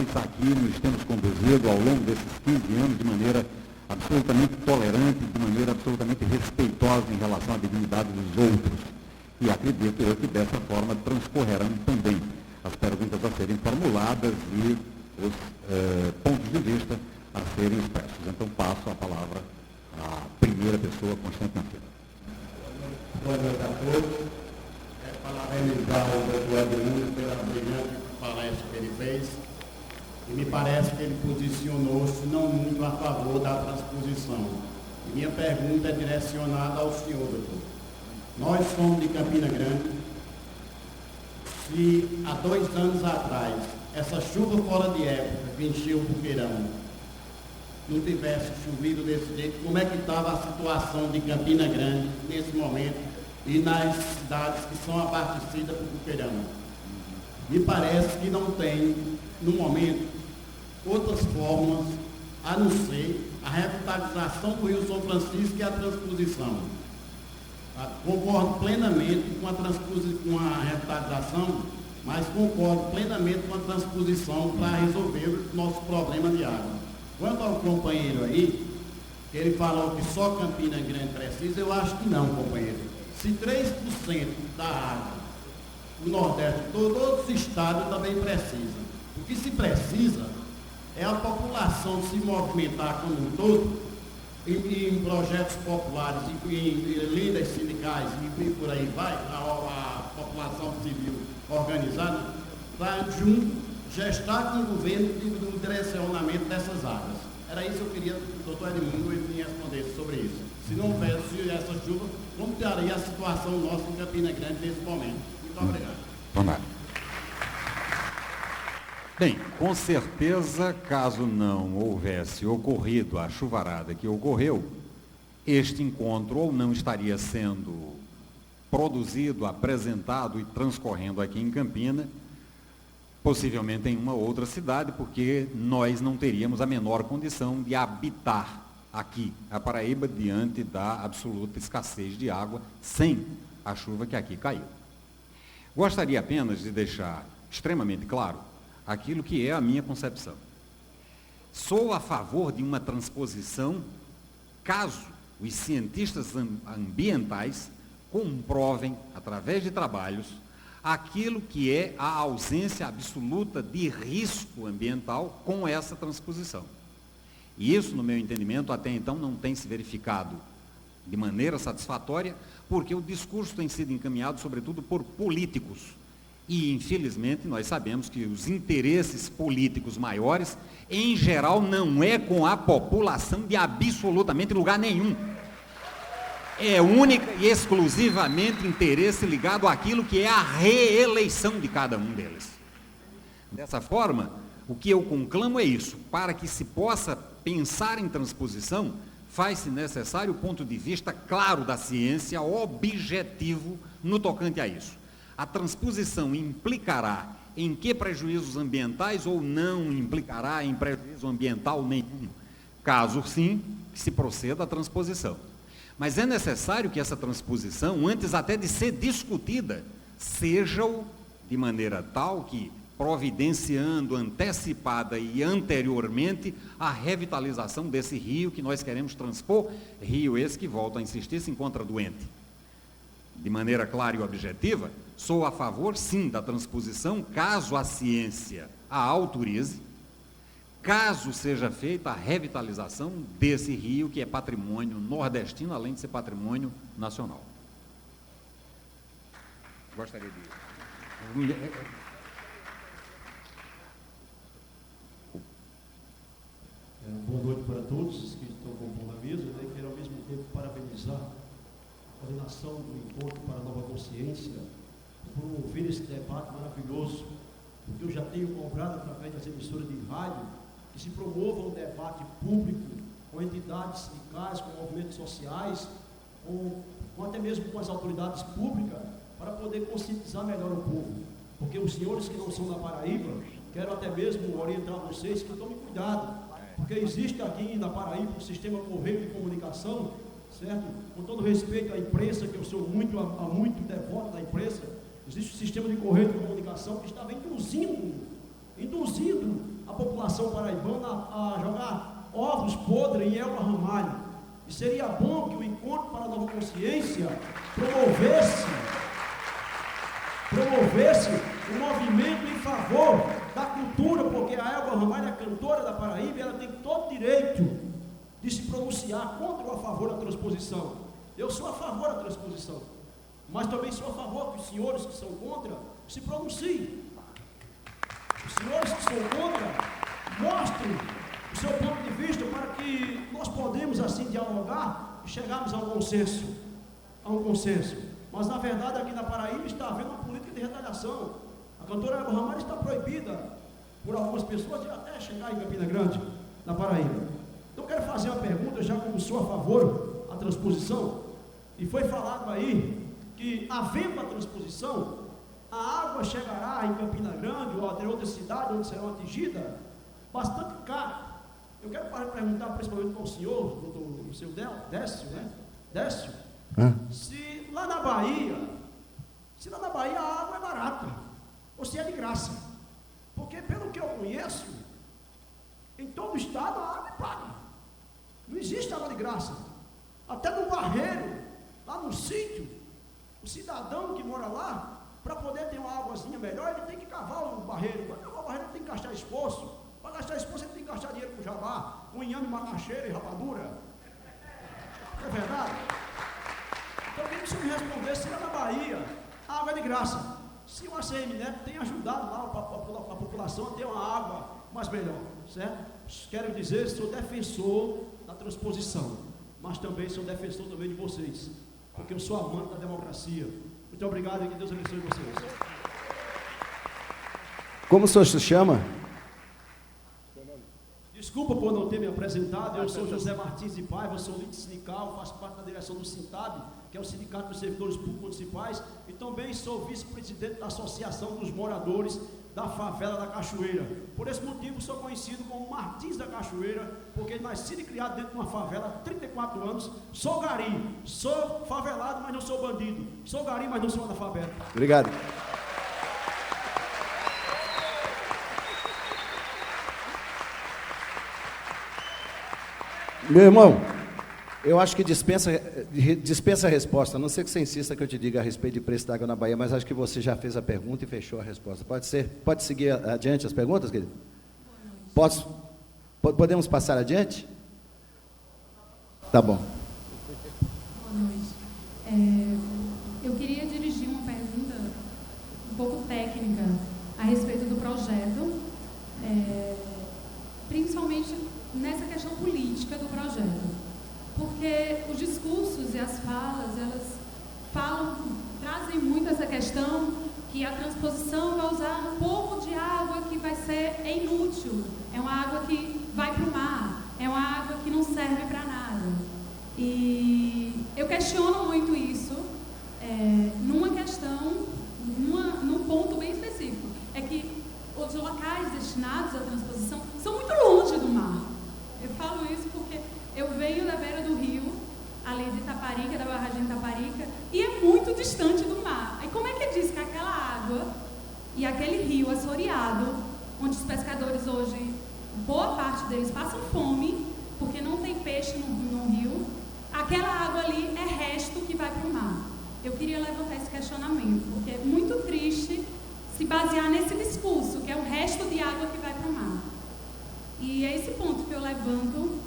vocês aqui nos temos conduzido ao longo desses 15 anos de maneira absolutamente tolerante, de maneira absolutamente respeitosa em relação à dignidade dos outros. E acredito eu que dessa forma transcorrerão também as perguntas a serem formuladas e os pontos de vista a serem expressos. Então passo a palavra à primeira pessoa, Constante Nascimento. Boa noite a todos. Parabenizar o doutor Edmundo pela brilhante palestra que ele fez. E me parece que ele posicionou-se não muito a favor da transposição. E minha pergunta é direcionada ao senhor, doutor. Nós somos de Campina Grande. Se há 2 anos atrás, essa chuva fora de época que encheu o Buqueirão, não tivesse chovido desse jeito, como é que estava a situação de Campina Grande nesse momento e nas cidades que são abastecidas por Buqueirão? Me parece que não tem, no momento, outras formas a não ser a revitalização do Rio São Francisco e a transposição. Concordo plenamente com a revitalização, mas concordo plenamente com a transposição para resolver o nosso problema de água. Quanto ao companheiro aí, que ele falou que só Campina Grande precisa, eu acho que não, companheiro. Se 3% da água do Nordeste, todos os estados também precisam. O que se precisa é a população se movimentar como um todo em projetos populares, em líderes sindicais e por aí vai, a população civil organizada, para junto gestar com o governo do direcionamento dessas áreas. Era isso que eu queria que o doutor Edmundo me respondesse sobre isso. Se não houvesse essa chuva, como estaria a situação nossa em Campina Grande nesse momento? Muito obrigado. Vamos lá. Bem, com certeza, caso não houvesse ocorrido a chuvarada que ocorreu, este encontro ou não estaria sendo produzido, apresentado e transcorrendo aqui em Campina, possivelmente em uma outra cidade, porque nós não teríamos a menor condição de habitar aqui a Paraíba diante da absoluta escassez de água sem a chuva que aqui caiu. Gostaria apenas de deixar extremamente claro aquilo que é a minha concepção. Sou a favor de uma transposição caso os cientistas ambientais comprovem, através de trabalhos, aquilo que é a ausência absoluta de risco ambiental com essa transposição. E isso, no meu entendimento, até então não tem se verificado de maneira satisfatória, porque o discurso tem sido encaminhado, sobretudo, por políticos. E, infelizmente, nós sabemos que os interesses políticos maiores, em geral, não é com a população de absolutamente lugar nenhum. É única e exclusivamente interesse ligado àquilo que é a reeleição de cada um deles. Dessa forma, o que eu conclamo é isso: para que se possa pensar em transposição, faz-se necessário o ponto de vista claro da ciência, objetivo no tocante a isso. A transposição implicará em que prejuízos ambientais ou não implicará em prejuízo ambiental nenhum? Caso sim, que se proceda à transposição. Mas é necessário que essa transposição, antes até de ser discutida, seja de maneira tal que, providenciando antecipada e anteriormente a revitalização desse rio que nós queremos transpor, rio esse que, volto a insistir, se encontra doente. De maneira clara e objetiva, sou a favor, sim, da transposição, caso a ciência a autorize, caso seja feita a revitalização desse rio que é patrimônio nordestino, além de ser patrimônio nacional. Gostaria de... Boa noite para todos que estão compondo a mesa. Eu quero ao mesmo tempo parabenizar a coordenação do Encontro para a Nova Consciência por promover esse debate maravilhoso, porque eu já tenho cobrado através das emissoras de rádio que se promova um debate público com entidades sindicais, com movimentos sociais, com até mesmo com as autoridades públicas, para poder conscientizar melhor o povo. Porque os senhores que não são da Paraíba, quero até mesmo orientar vocês que tomem cuidado, porque existe aqui na Paraíba um sistema correto de comunicação, certo? Com todo respeito à imprensa, que eu sou muito devoto da imprensa, existe um sistema de correio de comunicação que estava induzindo a população paraibana a jogar ovos podres em Elba Ramalho. E seria bom que o Encontro para a Nova Consciência promovesse um movimento em favor da cultura, porque a Elba Ramalho é cantora da Paraíba e ela tem todo o direito de se pronunciar contra ou a favor da transposição. Eu sou a favor da transposição, mas também sou a favor que os senhores que são contra se pronunciem. Os senhores que são contra mostrem o seu ponto de vista para que nós podemos assim dialogar e chegarmos a um consenso. Mas na verdade aqui na Paraíba está havendo uma política de retaliação. A cantora Elba Ramalho está proibida por algumas pessoas de até chegar em Campina Grande, na Paraíba. Então eu quero fazer uma pergunta, já como sou a favor da transposição, e foi falado aí que, havendo a transposição, a água chegará em Campina Grande ou até outra cidade onde serão atingidas bastante cara. Eu quero perguntar principalmente para o senhor, doutor, o seu Décio, né? Décio, se lá na Bahia a água é barata, ou se é de graça. Porque pelo que eu conheço, em todo o estado a água é paga. Não existe água de graça. Até no barreiro, lá no sítio, o cidadão que mora lá, para poder ter uma águazinha melhor, ele tem que cavar o barreiro. Para cavar o barreiro, ele tem que gastar esforço. Para gastar esforço, ele tem que gastar dinheiro com jabá, com inhame, macaxeira e rapadura. É verdade? Então, eu queria que você me respondesse se lá na Bahia a água é de graça. Se o ACM Neto tem ajudado lá a população a ter uma água mais melhor, certo? Quero dizer, sou defensor da transposição, mas também sou defensor também de vocês, porque eu sou amante da democracia. Muito obrigado e que Deus abençoe vocês. Como o senhor se chama? Desculpa por não ter me apresentado, eu sou José Martins de Paiva, sou líder sindical, faço parte da direção do Sintab, que é o Sindicato dos Servidores Públicos Municipais, e também sou vice-presidente da Associação dos Moradores da Favela da Cachoeira. Por esse motivo, sou conhecido como Martins da Cachoeira, porque nasci e criado dentro de uma favela há 34 anos, sou gari, sou favelado, mas não sou bandido, sou gari, mas não sou analfabeto. Obrigado. Meu irmão, eu acho que dispensa a resposta, a não ser que você insista que eu te diga a respeito de preço da água na Bahia, mas acho que você já fez a pergunta e fechou a resposta. Pode seguir adiante as perguntas, querido? Podemos passar adiante? Tá bom. Boa noite. Eu queria dirigir uma pergunta um pouco técnica a respeito do projeto, principalmente nessa questão política do projeto, porque os discursos e as falas, elas trazem muito essa questão que a transposição vai usar um pouco de água que vai ser inútil, é uma água que vai para o mar, é uma água que não serve para nada. E eu questiono muito isso, num ponto bem específico, é que os locais destinados à transposição são muito longe do mar. Eu falo isso porque eu venho da beira do rio, ali de Itaparica, da barragem de Itaparica, e é muito distante do mar. Aí como é que diz que aquela água e aquele rio assoreado, onde os pescadores hoje, boa parte deles passam fome, porque não tem peixe no rio, aquela água ali é resto que vai para o mar. Eu queria levantar esse questionamento, porque é muito triste se basear nesse discurso, que é o resto de água que vai para o mar. E é esse ponto que eu levanto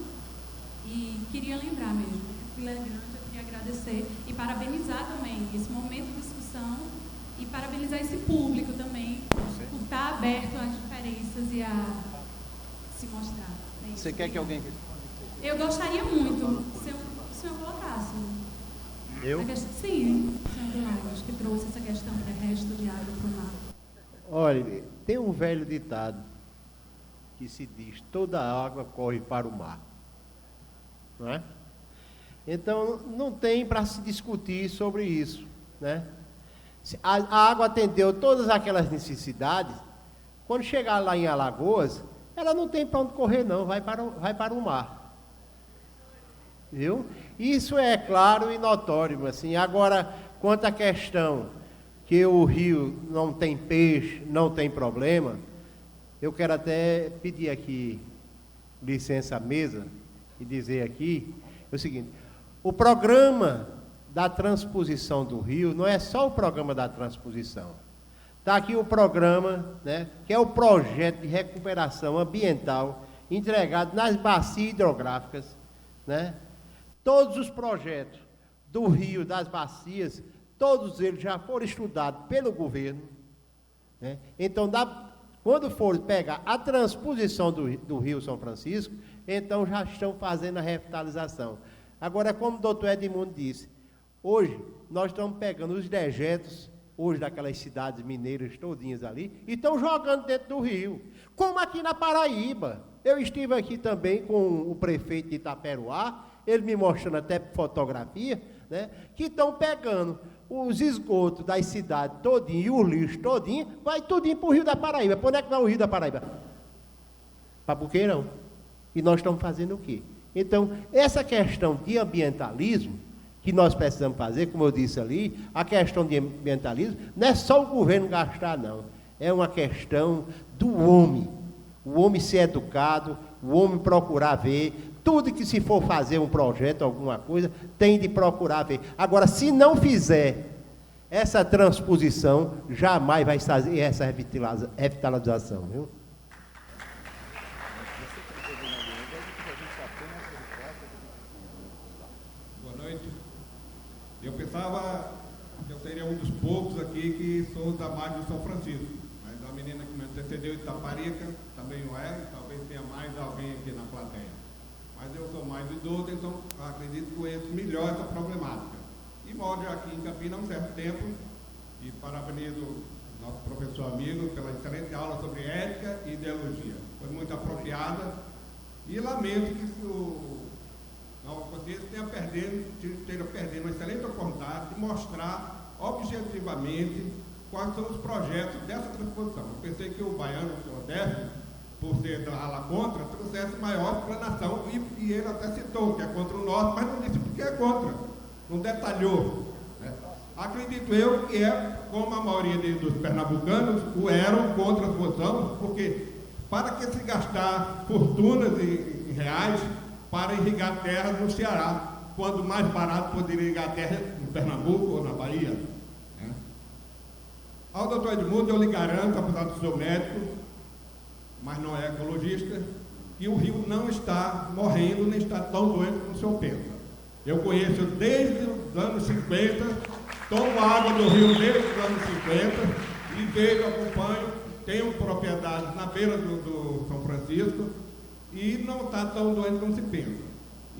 e queria lembrar mesmo. Fui lembrando, eu queria agradecer e parabenizar também esse momento de discussão e parabenizar esse público também por estar aberto às diferenças e a se mostrar. Você quer que alguém... Eu gostaria muito se o senhor colocasse. Eu? Sim, o senhor Lagos, que trouxe essa questão do resto de água para o mar. Olha, tem um velho ditado que se diz: toda água corre para o mar. Não é? Então, não tem para se discutir sobre isso, né? A água atendeu todas aquelas necessidades. Quando chegar lá em Alagoas, ela não tem para onde correr não, vai para o mar. Viu? Isso é claro e notório, assim. Agora, quanto à questão que o rio não tem peixe, não tem problema, eu quero até pedir aqui licença à mesa e dizer aqui o seguinte: o programa da transposição do rio não é só o programa da transposição. Está aqui o programa, né, que é o projeto de recuperação ambiental entregado nas bacias hidrográficas, né? Todos os projetos do rio, das bacias, todos eles já foram estudados pelo governo, né? Então, quando for pegar a transposição do Rio São Francisco, então já estão fazendo a revitalização. Agora, como o doutor Edmundo disse, hoje nós estamos pegando os dejetos, hoje daquelas cidades mineiras todinhas ali, e estão jogando dentro do rio, como aqui na Paraíba. Eu estive aqui também com o prefeito de Itaperuá, ele me mostrando até fotografia, né, que estão pegando os esgotos das cidades todinho e o lixo todinho, vai tudinho para o Rio da Paraíba. Para onde é que vai o Rio da Paraíba? Para Buqueirão. E nós estamos fazendo o quê? Então, essa questão de ambientalismo, que nós precisamos fazer, como eu disse ali, a questão de ambientalismo, não é só o governo gastar, não. É uma questão do homem. O homem ser educado, o homem procurar ver. Tudo que se for fazer um projeto, alguma coisa, tem de procurar ver. Agora, se não fizer essa transposição, jamais vai fazer essa revitalização, viu? Boa noite. Eu pensava que eu seria um dos poucos aqui que sou da margem de São Francisco. Mas a menina que me antecedeu de Itaparica também o é, talvez tenha mais alguém aqui na plateia. Mas eu sou mais idoso, então acredito que conheço melhor essa problemática. E moro aqui em Campinas há um certo tempo, e parabenizo nosso professor amigo pela excelente aula sobre ética e ideologia. Foi muito apropriada, e lamento que o Nova Consciência esteja perdendo uma excelente oportunidade de mostrar objetivamente quais são os projetos dessa transposição. Eu pensei que o baiano, o senhor Décio, por ser da ala contra, trouxesse maior explanação, e ele até citou que é contra o norte, mas não disse porque é contra, não detalhou, né? Acredito eu que é, como a maioria dos pernambucanos, eram contra a transposição, porque para que se gastar fortunas em reais para irrigar terras no Ceará, quando mais barato poderia irrigar terra em Pernambuco ou na Bahia, né? Ao doutor Edmundo, eu lhe garanto, apesar do seu médico, mas não é ecologista, que o rio não está morrendo, nem está tão doente como o senhor pensa. Eu conheço desde os anos 50, tomo água do rio desde os anos 50, e vejo, acompanho, tenho propriedades na beira do São Francisco, e não está tão doente como se pensa.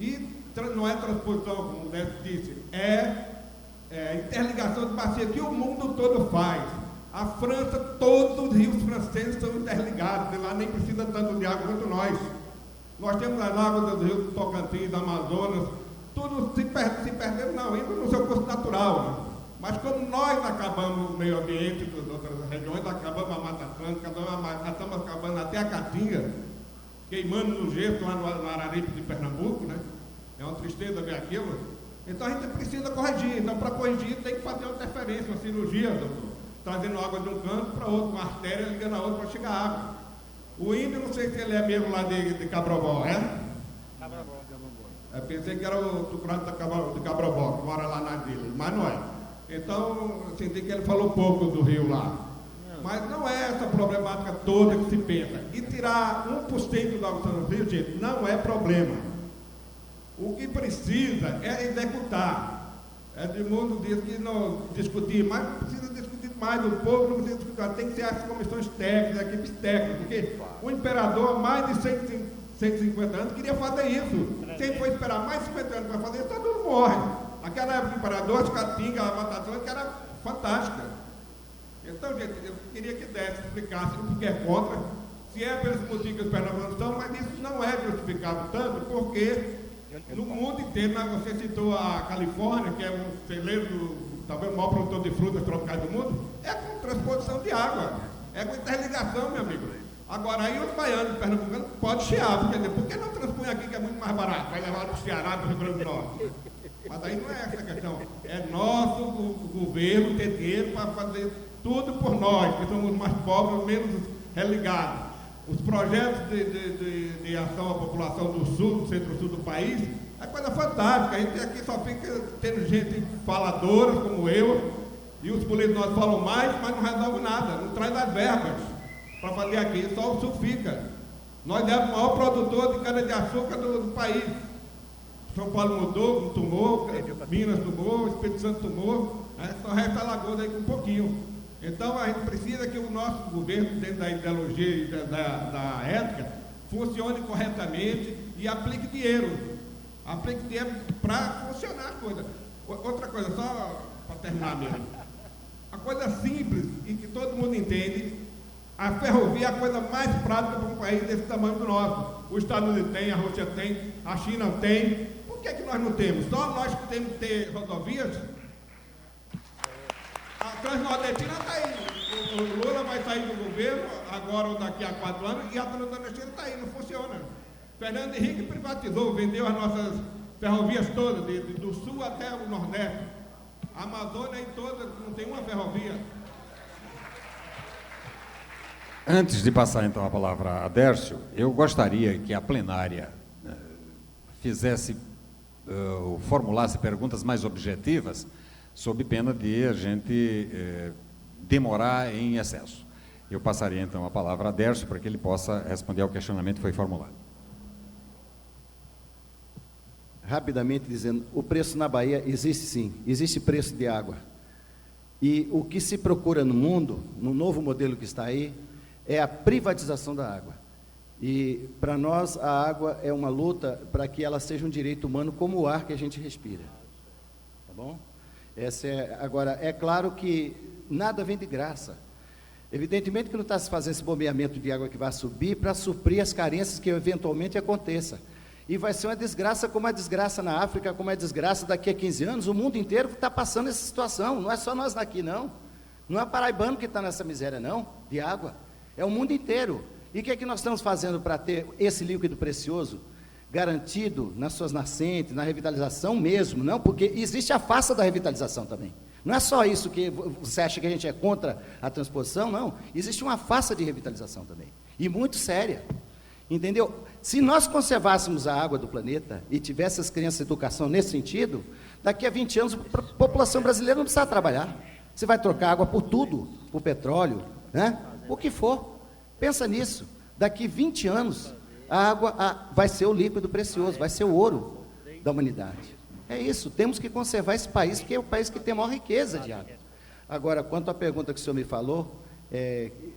E não é transposição, como o Décio disse, é interligação de bacia que o mundo todo faz. A França, todos os rios franceses são interligados, e lá nem precisa tanto de água quanto nós. Nós temos as águas dos rios do Tocantins, do Amazonas, tudo se perdendo não, ainda no seu curso natural, né? Mas como nós acabamos o meio ambiente das outras regiões, acabamos a Mata Atlântica, estamos acabando até a Caatinga, queimando no gesso lá no Araripe de Pernambuco, né? É uma tristeza ver aquilo. Então a gente precisa corrigir. Então, para corrigir, tem que fazer uma interferência, uma cirurgia, doutor, trazendo água de um canto para outro, uma artéria ligando a outra para chegar água. O índio, não sei se ele é mesmo lá de Cabrobó, é? Cabrobó. Eu pensei que era o tucurado de Cabrobó, que mora lá nas ilhas, mas não é. Então, senti que ele falou pouco do rio lá. Mas não é essa problemática toda que se pensa. E tirar 1% da água do rio, gente, não é problema. O que precisa é executar. Edmundo disse que não discutir, mas não precisa discutir mais. O povo não precisa discutir, tem que ser as comissões técnicas, as equipes técnicas, porque o imperador, há mais de 150 anos, queria fazer isso. Se ele for esperar mais de 50 anos para fazer isso, todo mundo morre. Naquela época do imperador, as Caatinga, a Mata Atlântica era fantástica. Então, gente, eu queria que desse, explicasse o que é contra, se é pelos motivos que os pernambucanos estão, mas isso não é justificado tanto, porque no mundo inteiro, você citou a Califórnia, que é um celeiro, talvez o maior produtor de frutas tropicais do mundo, é com transposição de água, é com interligação, meu amigo. Agora, aí os baianos e pernambucanos podem chiar, porque por que não transpõe aqui, que é muito mais barato, vai levar para o Ceará, para o Rio Grande do Norte? Mas aí não é essa a questão, é nosso o governo ter dinheiro para fazer tudo por nós, que somos mais pobres, menos religados. os projetos de ação à população do sul, do centro-sul do país, é coisa fantástica. A gente aqui só fica tendo gente faladora como eu, e os políticos nós falam mais, mas não resolve nada, não traz as verbas para fazer aqui, só o sul fica. Nós é o maior produtor de cana-de-açúcar do país. São Paulo mudou, não tomou, Minas tomou, Espírito Santo tomou, só resta Alagoas aí com um pouquinho. Então a gente precisa que o nosso governo, dentro da ideologia e da ética, funcione corretamente e aplique dinheiro. Aplique dinheiro para funcionar a coisa. Outra coisa, só para terminar mesmo. A coisa simples e que todo mundo entende, a ferrovia é a coisa mais prática para um país desse tamanho do nosso. Os Estados Unidos tem, a Rússia tem, a China tem. Por que nós não temos? Só nós que temos que ter rodovias. A Transnordestina está aí. O Lula vai sair do governo, agora ou daqui a 4 anos, e a Transnordestina está aí, não funciona. Fernando Henrique privatizou, vendeu as nossas ferrovias todas, do sul até o Nordeste. A Amazônia toda, não tem uma ferrovia. Antes de passar então a palavra a Dércio, eu gostaria que a plenária formulasse perguntas mais objetivas, sob pena de a gente demorar em excesso. Eu passaria então a palavra a Dércio para que ele possa responder ao questionamento que foi formulado. Rapidamente dizendo, o preço na Bahia existe sim, existe preço de água. E o que se procura no mundo, no novo modelo que está aí, é a privatização da água. E para nós a água é uma luta para que ela seja um direito humano como o ar que a gente respira. Tá bom? Agora, é claro que nada vem de graça. Evidentemente que não está se fazendo esse bombeamento de água que vai subir para suprir as carências que eventualmente aconteça. E vai ser uma desgraça como a desgraça na África, como a desgraça daqui a 15 anos, o mundo inteiro está passando essa situação, não é só nós daqui não, não é paraibano que está nessa miséria não, de água, é o mundo inteiro. E o que é que nós estamos fazendo para ter esse líquido precioso garantido nas suas nascentes, na revitalização mesmo, não? Porque existe a farsa da revitalização também. Não é só isso que você acha que a gente é contra a transposição, não. Existe uma farsa de revitalização também, e muito séria, entendeu? Se nós conservássemos a água do planeta e tivesse as crianças educação nesse sentido, daqui a 20 anos a população brasileira não precisa trabalhar. Você vai trocar água por tudo, por petróleo, né? O que for. Pensa nisso. Daqui 20 anos, a água vai ser o líquido precioso, vai ser o ouro da humanidade. É isso, temos que conservar esse país, porque é o país que tem a maior riqueza de água. Agora, quanto à pergunta que o senhor me falou,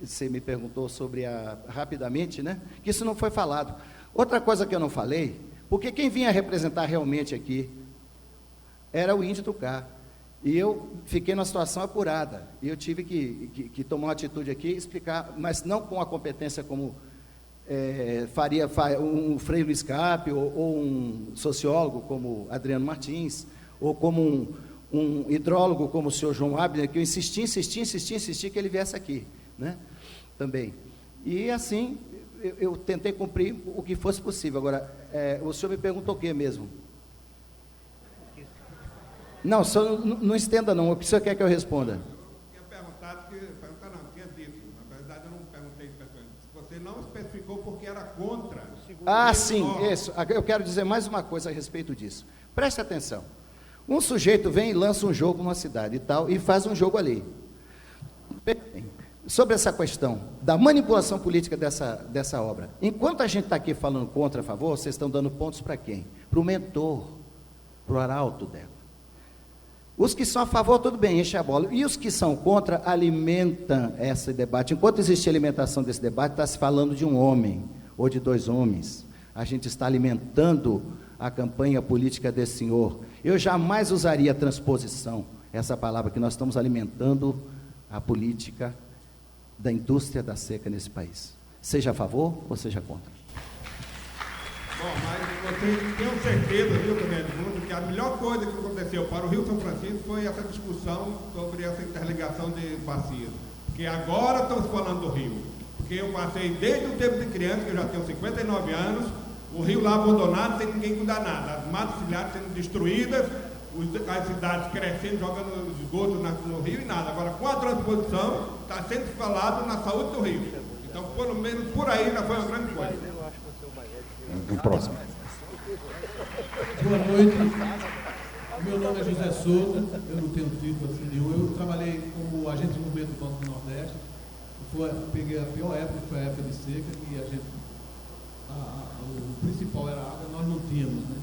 você me perguntou sobre rapidamente, né? Que isso não foi falado. Outra coisa que eu não falei, porque quem vinha representar realmente aqui era o índio do Cá. E eu fiquei numa situação apurada. E eu tive que tomar uma atitude aqui e explicar, mas não com a competência como faria um Frei Luiz Cape, ou um sociólogo como Adriano Martins, ou como um hidrólogo como o senhor João Abner, que eu insisti que ele viesse aqui, né? Também. E assim, eu tentei cumprir o que fosse possível. Agora, o senhor me perguntou o quê mesmo? Não, só não estenda não, o que o senhor quer que eu responda? Eu tinha perguntado, tinha dito, na verdade eu não perguntei especificamente, você não especificou porque era contra. Sim, isso, eu quero dizer mais uma coisa a respeito disso, preste atenção, um sujeito vem e lança um jogo numa cidade e tal, e faz um jogo ali, sobre essa questão da manipulação política dessa obra, enquanto a gente está aqui falando contra, a favor, vocês estão dando pontos para quem? Para o mentor, para o arauto dela. Os que são a favor, tudo bem, enche a bola. E os que são contra, alimentam esse debate. Enquanto existe alimentação desse debate, está se falando de um homem, ou de 2 homens. A gente está alimentando a campanha política desse senhor. Eu jamais usaria transposição, essa palavra, que nós estamos alimentando a política da indústria da seca nesse país. Seja a favor ou seja contra. Bom, mas vocês tenham certeza, viu, também, Edmundo, que a melhor coisa que aconteceu para o Rio São Francisco foi essa discussão sobre essa interligação de bacias. Porque agora estamos falando do rio. Porque eu passei desde o tempo de criança, que eu já tenho 59 anos, o rio lá abandonado, sem ninguém cuidar nada. As matas ciliares sendo destruídas, as cidades crescendo, jogando esgoto no rio e nada. Agora, com a transposição, está sendo falado na saúde do rio. Então, pelo menos por aí já foi uma grande coisa. O próximo. Boa noite. Meu nome é José Souza, eu não tenho título assim nenhum. Eu trabalhei como agente de desenvolvimento do Banco do Nordeste. Peguei a pior época, que foi a época de seca, que a gente, o principal era a água, nós não tínhamos, né?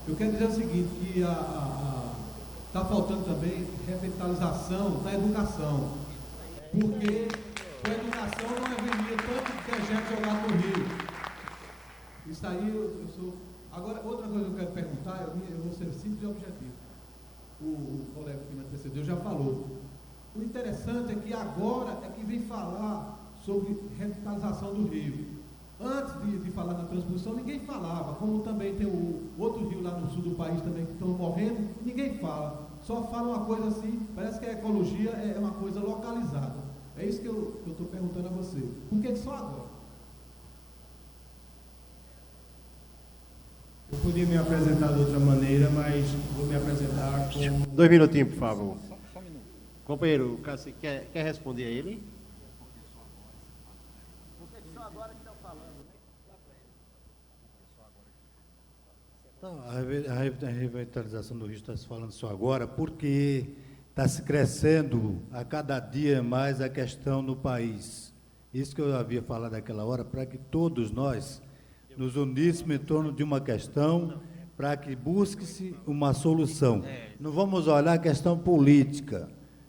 Eu quero dizer o seguinte, que está faltando também revitalização da educação, porque com a educação não haveria tanto dejeto jogado no rio. Isso aí eu sou... Agora, outra coisa que eu quero perguntar, eu vou ser simples e objetivo. O colega que me antecedeu já falou. O interessante é que agora é que vem falar sobre revitalização do rio. Antes de falar na transposição, ninguém falava. Como também tem o outro rio lá no sul do país também que estão morrendo, ninguém fala. Só fala uma coisa assim, parece que a ecologia é uma coisa localizada. É isso que eu estou perguntando a você. Por que só agora? Eu podia me apresentar de outra maneira, mas vou me apresentar com... 2 minutinhos, por favor. Companheiro, você quer responder a ele? Não, a revitalização do rio está se falando só agora, porque está se crescendo a cada dia mais a questão no país. Isso que eu havia falado naquela hora, para que todos nós nos uníssemos em torno de uma questão, para que busque-se uma solução. Não vamos olhar a questão política,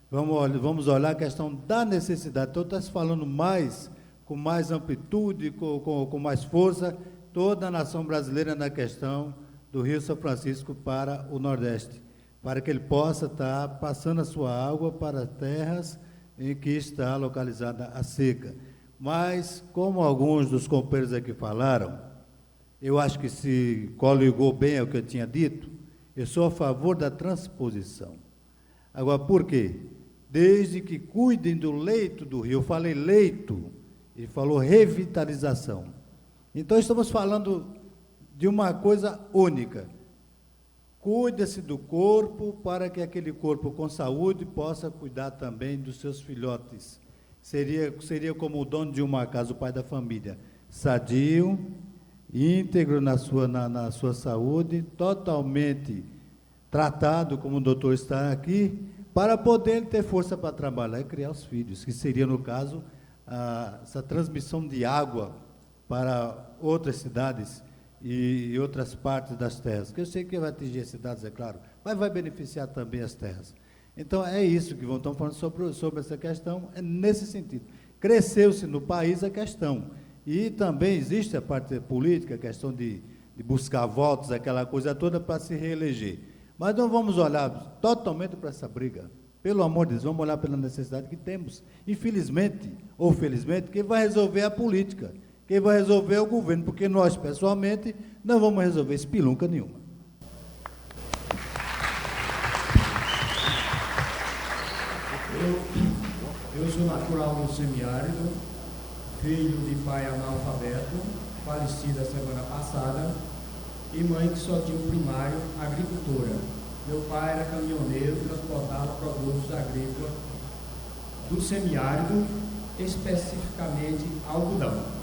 vamos olhar a questão da necessidade. Então, está se falando mais, com mais amplitude, com mais força, toda a nação brasileira na questão do Rio São Francisco para o Nordeste, para que ele possa estar passando a sua água para terras em que está localizada a seca. Mas, como alguns dos companheiros aqui falaram, eu acho que se coligou bem ao que eu tinha dito, eu sou a favor da transposição. Agora, por quê? Desde que cuidem do leito do rio, eu falei leito, ele falou revitalização. Então, estamos falando de uma coisa única. Cuida-se do corpo para que aquele corpo com saúde possa cuidar também dos seus filhotes. Seria como o dono de uma casa, o pai da família, sadio, íntegro na sua saúde, totalmente tratado, como o doutor está aqui, para poder ter força para trabalhar e criar os filhos, que seria, no caso, essa transmissão de água para outras cidades e outras partes das terras, que eu sei que vai atingir as cidades, é claro, mas vai beneficiar também as terras. Então, é isso que estamos falando sobre essa questão, é nesse sentido. Cresceu-se no país a questão, e também existe a parte política, a questão de buscar votos, aquela coisa toda para se reeleger. Mas não vamos olhar totalmente para essa briga. Pelo amor de Deus, vamos olhar pela necessidade que temos. Infelizmente, ou felizmente, quem vai resolver é a política. Quem vai resolver é o governo, porque nós, pessoalmente, não vamos resolver espelunca nenhuma. Eu sou natural do semiárido, filho de pai analfabeto, falecido a semana passada, e mãe que só tinha o primário, agricultora. Meu pai era caminhoneiro, transportava produtos agrícolas do semiárido, especificamente algodão.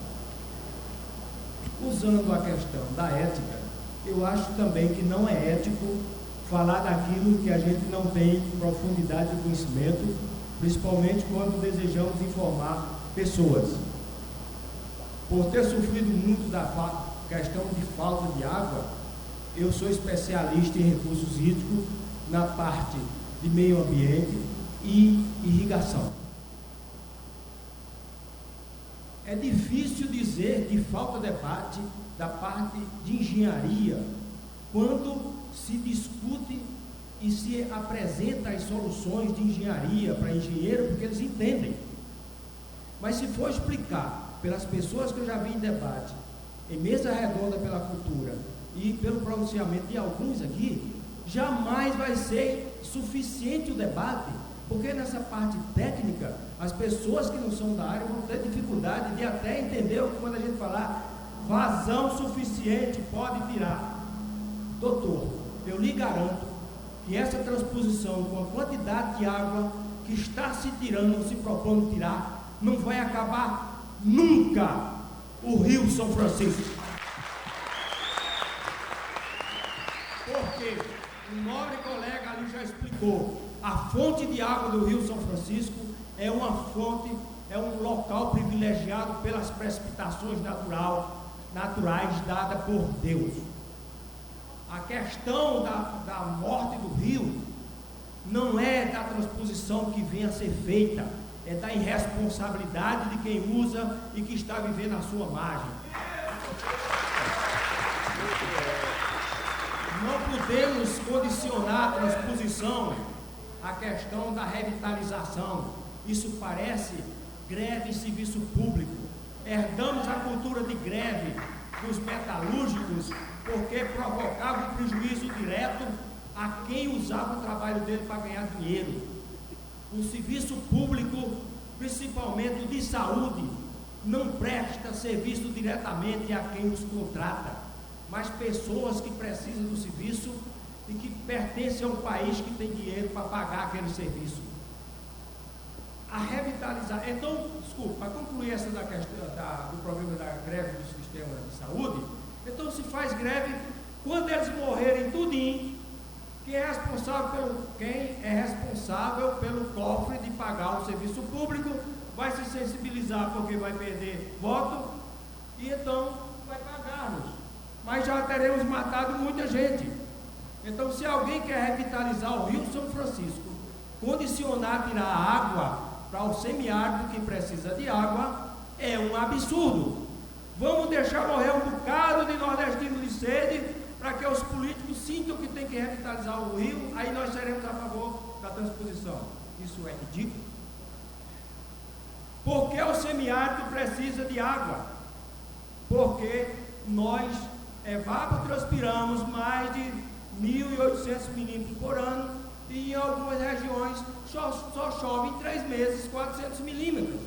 Usando a questão da ética, eu acho também que não é ético falar daquilo que a gente não tem profundidade de conhecimento, principalmente quando desejamos informar pessoas. Por ter sofrido muito da questão de falta de água, eu sou especialista em recursos hídricos na parte de meio ambiente e irrigação. É difícil dizer que falta debate da parte de engenharia quando se discute e se apresenta as soluções de engenharia para engenheiro, porque eles entendem. Mas se for explicar pelas pessoas que eu já vi em debate, em mesa redonda pela cultura e pelo pronunciamento de alguns aqui, jamais vai ser suficiente o debate, porque nessa parte técnica, as pessoas que não são da área vão ter dificuldade de até entender quando a gente falar vazão suficiente pode tirar. Doutor, eu lhe garanto que essa transposição com a quantidade de água que está se tirando, se propondo tirar, não vai acabar nunca o Rio São Francisco. Porque o nobre colega ali já explicou, a fonte de água do Rio São Francisco é uma fonte, é um local privilegiado pelas precipitações naturais dadas por Deus. A questão da morte do rio não é da transposição que venha a ser feita, é da irresponsabilidade de quem usa e que está vivendo a sua margem. Não podemos condicionar a transposição à questão da revitalização. Isso parece greve em serviço público. Herdamos a cultura de greve dos metalúrgicos porque provocava um prejuízo direto a quem usava o trabalho dele para ganhar dinheiro. O serviço público, principalmente o de saúde, não presta serviço diretamente a quem os contrata, mas pessoas que precisam do serviço e que pertencem a um país que tem dinheiro para pagar aquele serviço. A revitalizar. Então, desculpa, para concluir essa da questão do problema da greve do sistema de saúde, então se faz greve quando eles morrerem tudinho. Quem é responsável pelo cofre de pagar o serviço público vai se sensibilizar porque vai perder voto e então vai pagar-nos. Mas já teremos matado muita gente. Então, se alguém quer revitalizar o Rio São Francisco, condicionar tirar água para o semiárido que precisa de água, é um absurdo. Vamos deixar morrer um bocado de nordestino de sede para que os políticos sintam que tem que revitalizar o rio, aí nós seremos a favor da transposição. Isso é ridículo. Por que o semiárido precisa de água? Porque nós evapotranspiramos mais de 1.800 milímetros por ano e em algumas regiões só chove em 3 meses 400 milímetros.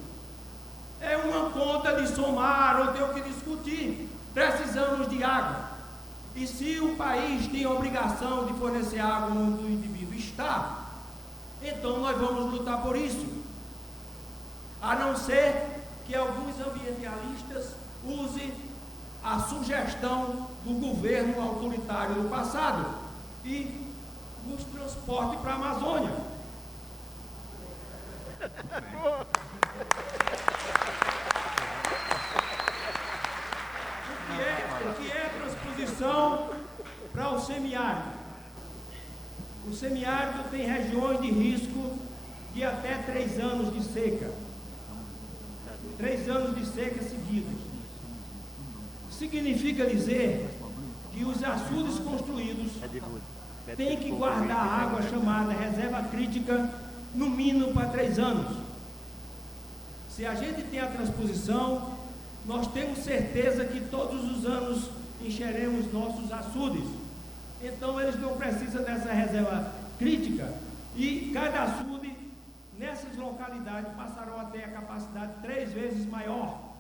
É uma conta de somar ou ter o que discutir. Precisamos de água. E se o país tem a obrigação de fornecer água onde o indivíduo está, então nós vamos lutar por isso. A não ser que alguns ambientalistas usem a sugestão do governo autoritário do passado e nos transporte para a Amazônia. O que é transposição para o semiárido? O semiárido tem regiões de risco de até 3 anos de seca. 3 anos de seca seguidos. Significa dizer que os açudes construídos têm que guardar água chamada reserva crítica no mínimo para 3 anos. Se a gente tem a transposição, nós temos certeza que todos os anos encheremos nossos açudes. Então eles não precisam dessa reserva crítica e cada açude nessas localidades passarão a ter a capacidade 3 vezes maior.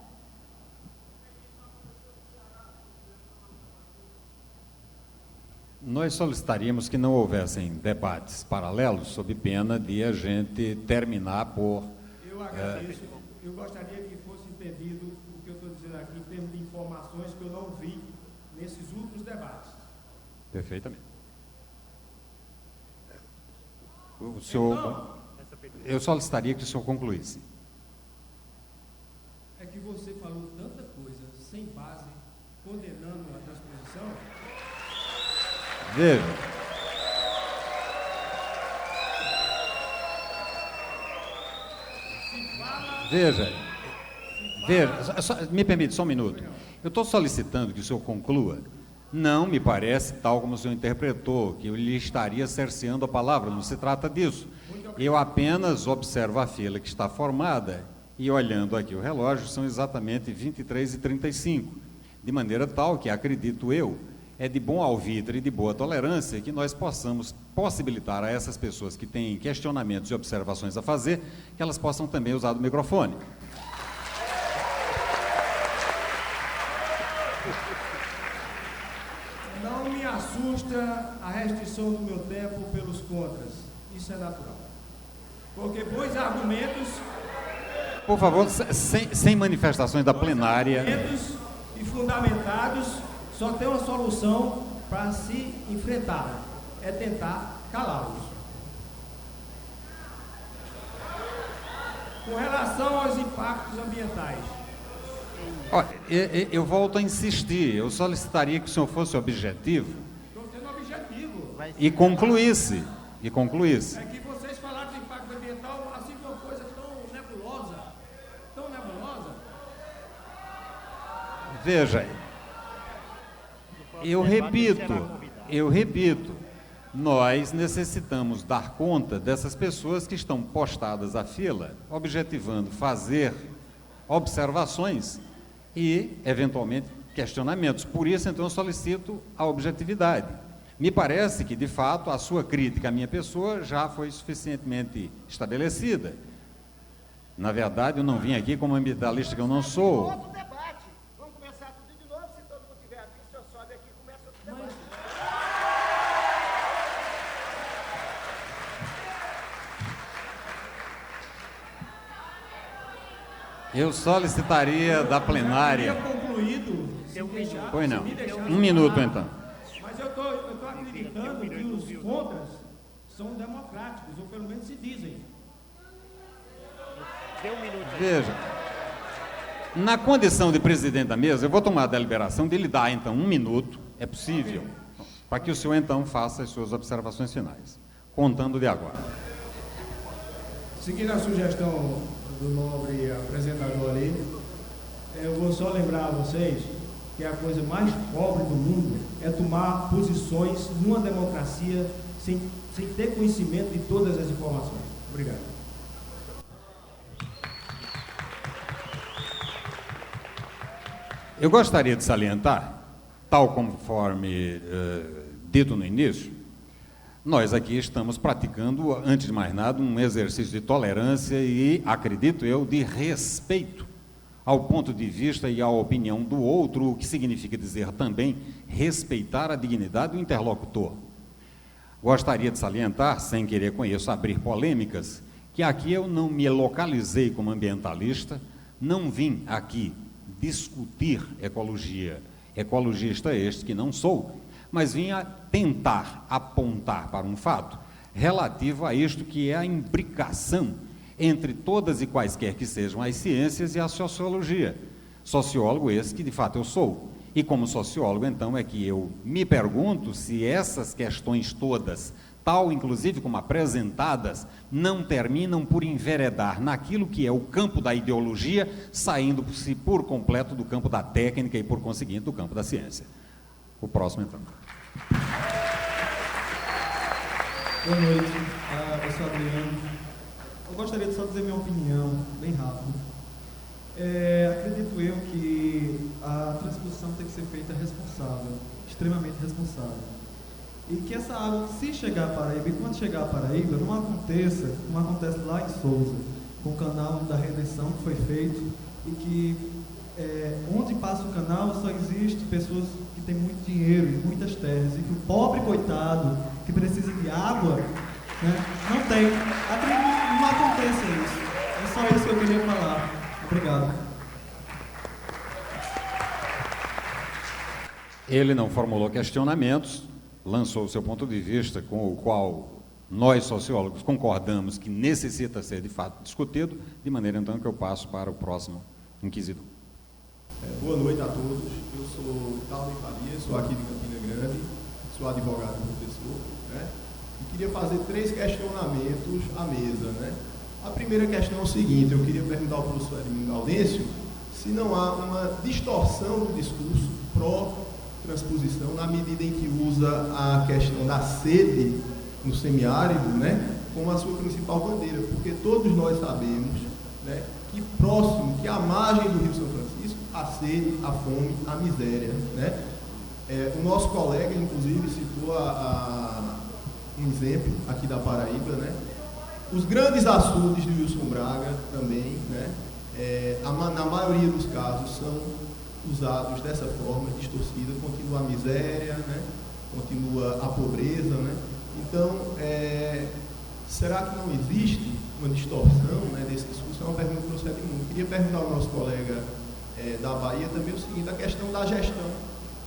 Nós solicitaríamos que não houvessem debates paralelos, sob pena de a gente terminar por... Eu agradeço. Eu gostaria que fosse entendido o que eu estou dizendo aqui em termos de informações que eu não vi nesses últimos debates. Perfeitamente. O senhor... Então, eu solicitaria que o senhor concluísse. É que você falou tanta coisa sem base, condenando a transposição... Veja. Veja, me permite só um minuto. Eu estou solicitando que o senhor conclua. Não me parece, tal como o senhor interpretou, que eu lhe estaria cerceando a palavra, não se trata disso. Eu apenas observo a fila que está formada e, olhando aqui o relógio, são exatamente 23h35, de maneira tal que, acredito eu, é de bom alvitre e de boa tolerância que nós possamos possibilitar a essas pessoas que têm questionamentos e observações a fazer, que elas possam também usar o microfone. Não me assusta a restrição do meu tempo pelos contras. Isso é natural. Porque bons argumentos Por favor, sem manifestações da plenária. E fundamentados, só tem uma solução para se enfrentar, é tentar calá-los. Com relação aos impactos ambientais. Olha, eu volto a insistir, eu solicitaria que o senhor fosse objetivo. Estou sendo objetivo. E concluísse. É que vocês falaram de impacto ambiental assim de uma coisa tão nebulosa. Veja, eu repito, nós necessitamos dar conta dessas pessoas que estão postadas à fila, objetivando fazer observações e, eventualmente, questionamentos. Por isso, então, eu solicito a objetividade. Me parece que, de fato, a sua crítica à minha pessoa já foi suficientemente estabelecida. Na verdade, eu não vim aqui como ambientalista que eu não sou. Vamos começar tudo de novo, se todo mundo tiver aqui, o senhor sobe aqui e começa outro debate. Eu solicitaria da plenária. Pois não. Um minuto, então. Mas eu estou acreditando que os contras são democráticos, ou pelo menos se dizem. Veja, na condição de presidente da mesa, eu vou tomar a deliberação de lhe dar, então, um minuto, é possível, para que o senhor, então, faça as suas observações finais, contando de agora. Seguindo a sugestão do nobre apresentador ali, eu vou só lembrar a vocês que a coisa mais pobre do mundo é tomar posições numa democracia sem ter conhecimento de todas as informações. Obrigado. Eu gostaria de salientar, tal conforme dito no início, nós aqui estamos praticando, antes de mais nada, um exercício de tolerância e, acredito eu, de respeito ao ponto de vista e à opinião do outro, o que significa dizer também respeitar a dignidade do interlocutor. Gostaria de salientar, sem querer com isso abrir polêmicas, que aqui eu não me localizei como ambientalista, não vim aqui discutir ecologia, ecologista este que não sou, mas vim a tentar apontar para um fato relativo a isto que é a imbricação entre todas e quaisquer que sejam as ciências e a sociologia. Sociólogo esse que de fato eu sou. E como sociólogo, então, é que eu me pergunto se essas questões todas, tal inclusive como apresentadas, não terminam por enveredar naquilo que é o campo da ideologia, saindo-se por completo do campo da técnica e, por conseguinte, do campo da ciência. O próximo, então. Boa noite, eu sou Adriano. Eu gostaria de só dizer minha opinião, bem rápido. Acredito eu que a transposição tem que ser feita responsável, extremamente responsável. E que essa água, se chegar a Paraíba, e quando chegar a Paraíba, não aconteça como acontece lá em Sousa, com o canal da Redenção que foi feito, e que onde passa o canal só existe pessoas que têm muito dinheiro e muitas terras, e que o pobre coitado que precisa de água, né, não tem. Acredito que não aconteça isso. É só isso que eu queria falar. Obrigado. Ele não formulou questionamentos, lançou o seu ponto de vista com o qual nós, sociólogos, concordamos que necessita ser, de fato, discutido, de maneira, então, que eu passo para o próximo inquisidor. Boa noite a todos. Eu sou Talvin Faria, sou aqui de Campina Grande, sou advogado e professor, né? E queria fazer 3 questionamentos à mesa, né? A primeira questão é o seguinte: eu queria perguntar ao professor Hermínio Gaudêncio se não há uma distorção do discurso pró-transposição na medida em que usa a questão da sede no semiárido, né, como a sua principal bandeira, porque todos nós sabemos, né, que próximo, que à margem do Rio São Francisco, a sede, a fome, a miséria, né? O nosso colega, inclusive, citou um exemplo aqui da Paraíba, né? Os grandes açudes de Wilson Braga também, né? Na maioria dos casos são usados dessa forma distorcida, continua a miséria, né? Continua a pobreza, né? Então, será que não existe uma distorção, né, desse discurso, é uma pergunta que procede muito. Queria perguntar ao nosso colega da Bahia também o seguinte, a questão da gestão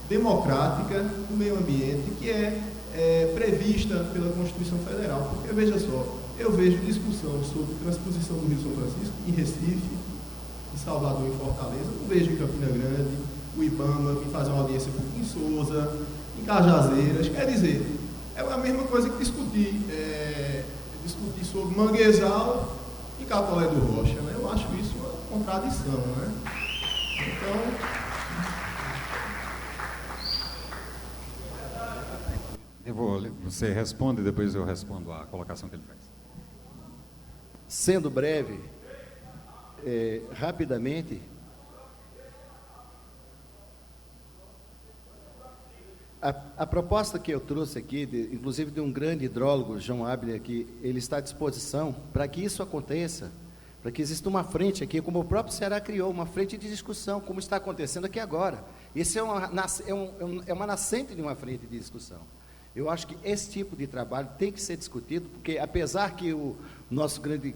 democrática do meio ambiente, que é prevista pela Constituição Federal. Porque, veja só, eu vejo discussão sobre transposição do Rio São Francisco em Recife, em Salvador e em Fortaleza, não vejo em Campina Grande, o IBAMA vir fazer uma audiência pública em Sousa, em Cajazeiras. Quer dizer, é a mesma coisa que discutir sobre manguezal e Catolé do Rocha, né? Eu acho isso uma contradição, né? Então... Você responde e depois eu respondo a colocação que ele faz. Sendo breve, rapidamente, a proposta que eu trouxe aqui, inclusive de um grande hidrólogo, João Abner, que ele está à disposição para que isso aconteça, para que exista uma frente aqui, como o próprio Ceará criou, uma frente de discussão, como está acontecendo aqui agora. Isso é uma nascente de uma frente de discussão. Eu acho que esse tipo de trabalho tem que ser discutido, porque apesar que o nosso grande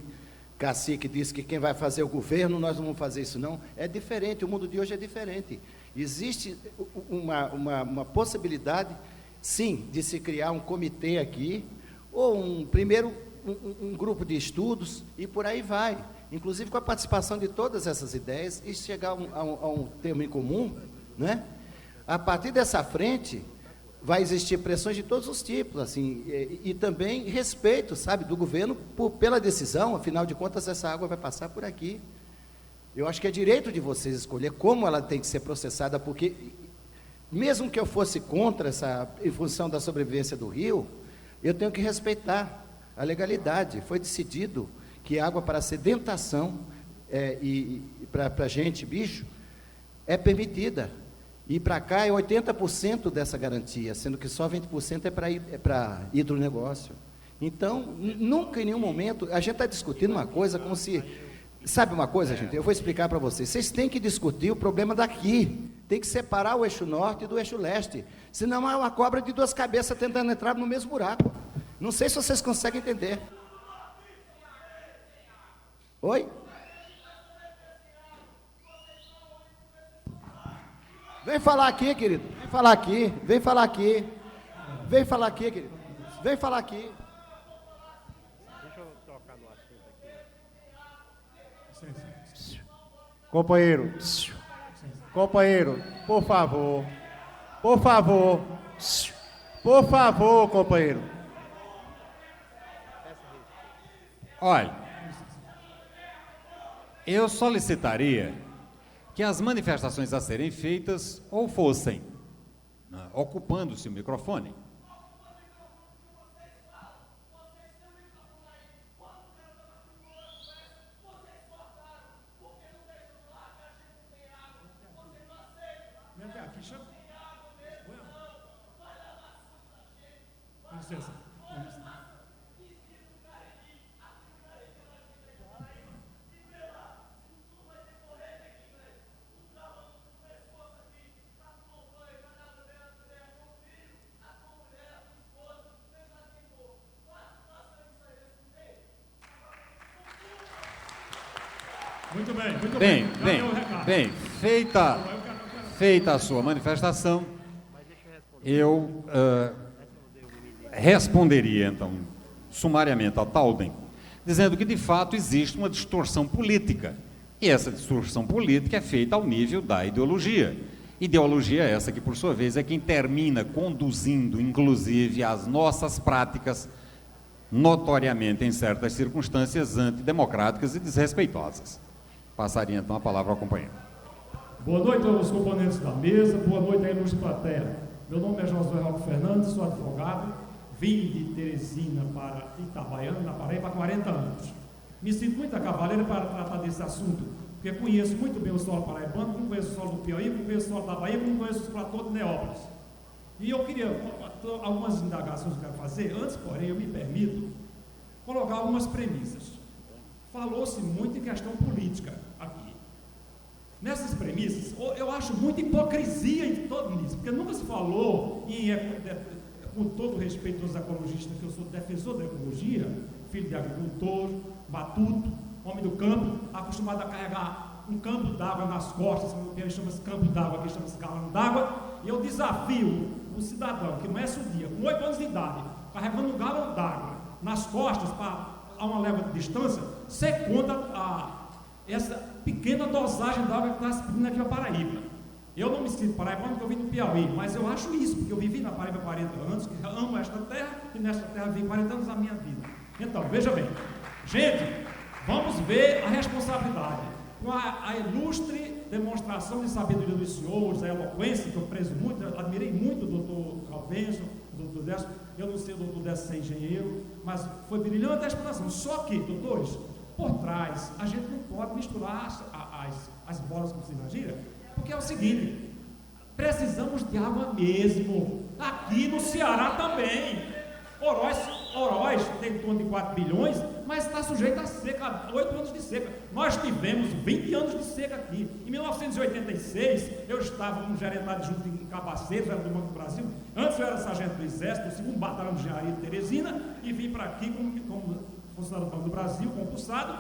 cacique disse que quem vai fazer o governo, nós não vamos fazer isso não, é diferente, o mundo de hoje é diferente. Existe uma possibilidade, sim, de se criar um comitê aqui, ou um grupo de estudos, e por aí vai, inclusive com a participação de todas essas ideias, e chegar a um termo em comum, né? A partir dessa frente, vai existir pressões de todos os tipos, assim, e também respeito, sabe, do governo pela decisão, afinal de contas, essa água vai passar por aqui. Eu acho que é direito de vocês escolher como ela tem que ser processada, porque, mesmo que eu fosse contra em função da sobrevivência do rio, eu tenho que respeitar a legalidade. Foi decidido que água para sedentação e para gente, bicho, é permitida. E para cá é 80% dessa garantia, sendo que só 20% é para hidronegócio. Então, nunca em nenhum momento, a gente está discutindo uma coisa como se... Sabe uma coisa, gente? Eu vou explicar para vocês. Vocês têm que discutir o problema daqui. Tem que separar o eixo norte do eixo leste. Senão é uma cobra de duas cabeças tentando entrar no mesmo buraco. Não sei se vocês conseguem entender. Oi? Vem falar aqui, querido. Vem falar aqui. Vem falar aqui. Vem falar aqui, querido. Vem falar aqui. Deixa eu tocar no assunto aqui. Companheiro. Companheiro, por favor. Por favor. Por favor, companheiro. Olha, eu solicitaria que as manifestações a serem feitas ou fossem ocupando-se o microfone. Muito bem, muito bem. Feita a sua manifestação, eu responderia, então, sumariamente a Talden, dizendo que, de fato, existe uma distorção política. E essa distorção política é feita ao nível da ideologia. Ideologia essa que, por sua vez, é quem termina conduzindo, inclusive, as nossas práticas, notoriamente, em certas circunstâncias, antidemocráticas e desrespeitosas. Passaria, então, a palavra ao companheiro. Boa noite aos componentes da mesa, boa noite à ilustre plateia. Meu nome é Josué Roque Fernandes, sou advogado, vim de Teresina para Itabaiana, na Paraíba, há 40 anos. Me sinto muito a cavaleira para tratar desse assunto, porque conheço muito bem o solo paraibano, como conheço o solo do Piauí, como conheço o solo da Bahia, como conheço os platôs de Neópolis. E eu queria, algumas indagações que eu quero fazer, antes, porém, eu me permito colocar algumas premissas. Falou-se muito em questão política aqui. Nessas premissas, eu acho muita hipocrisia em todo isso, porque nunca se falou, com todo o respeito aos ecologistas, que eu sou defensor da ecologia, filho de agricultor, matuto, homem do campo, acostumado a carregar um campo d'água nas costas, que ele chama-se campo d'água, que chama-se galão d'água, e eu desafio o cidadão que não é dia, com 8 anos de idade, carregando um galão d'água nas costas a uma légua de distância, ser contra essa pequena dosagem d'água que está se pedindo aqui na Paraíba. Eu não me sinto paraibano porque eu vim do Piauí, mas eu acho isso, porque eu vivi na Paraíba 40 anos, que amo esta terra, e nesta terra vivi 40 anos da minha vida. Então, veja bem, gente, vamos ver a responsabilidade. Com a ilustre demonstração de sabedoria dos senhores, a eloquência, que eu prezo muito, admirei muito o doutor Calvencio, o doutor Décio, eu não sei o doutor Décio ser engenheiro, mas foi brilhante a explanação. Só que, doutores, por trás, a gente não pode misturar as bolas, como se imagina, porque é o seguinte, precisamos de água mesmo, aqui no Ceará também. Oroz tem em torno de 4 bilhões, mas está sujeito a seca, 8 anos de seca. Nós tivemos 20 anos de seca aqui. Em 1986, eu estava como gerente adjunto em Cabaceiros, era do Banco do Brasil. Antes eu era sargento do Exército, do 2º Batalhão de Engenharia de Teresina, e vim para aqui como funcionário do Banco do Brasil, concursado,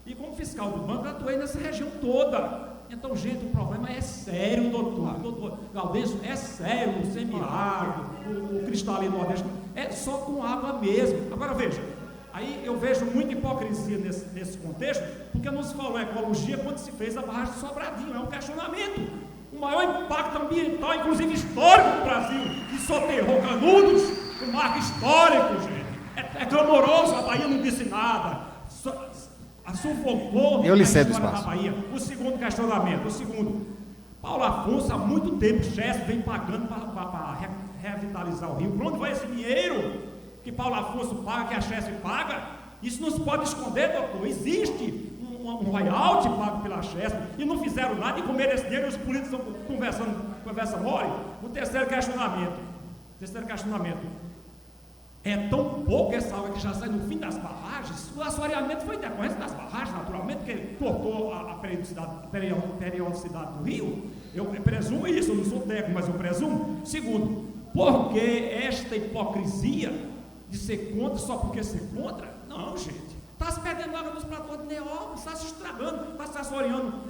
e como fiscal do banco, atuei nessa região toda. Então, gente, o problema é sério, doutor Galdencio, é sério, o semiárido, o cristalino nordeste, é só com água mesmo. Agora veja, aí eu vejo muita hipocrisia nesse contexto, porque não se falou em ecologia quando se fez a barragem de Sobradinho, é um questionamento. O maior impacto ambiental, inclusive histórico do Brasil, que soterrou Canudos, um marco histórico, gente. É clamoroso, a Bahia não disse nada. Sufocou eu lhe cedo a espaço. da Bahia. O segundo questionamento, Paulo Afonso há muito tempo, Gesso vem pagando para revitalizar o rio. Para onde vai esse dinheiro que Paulo Afonso paga, que a Chesf paga? Isso não se pode esconder, doutor. Existe um royalty pago pela Chesf e não fizeram nada e comeram esse dinheiro e os políticos estão conversa mole. O terceiro questionamento. É tão pouco essa água que já sai no fim das barragens. O assoreamento foi decorrente das barragens, naturalmente, porque cortou a periodicidade do rio. Eu presumo isso, eu não sou técnico, mas eu presumo. Segundo, por que esta hipocrisia de ser contra só porque ser contra? Não, gente. Está se perdendo água nos platôs de Neópolis, está se estragando, está se assoreando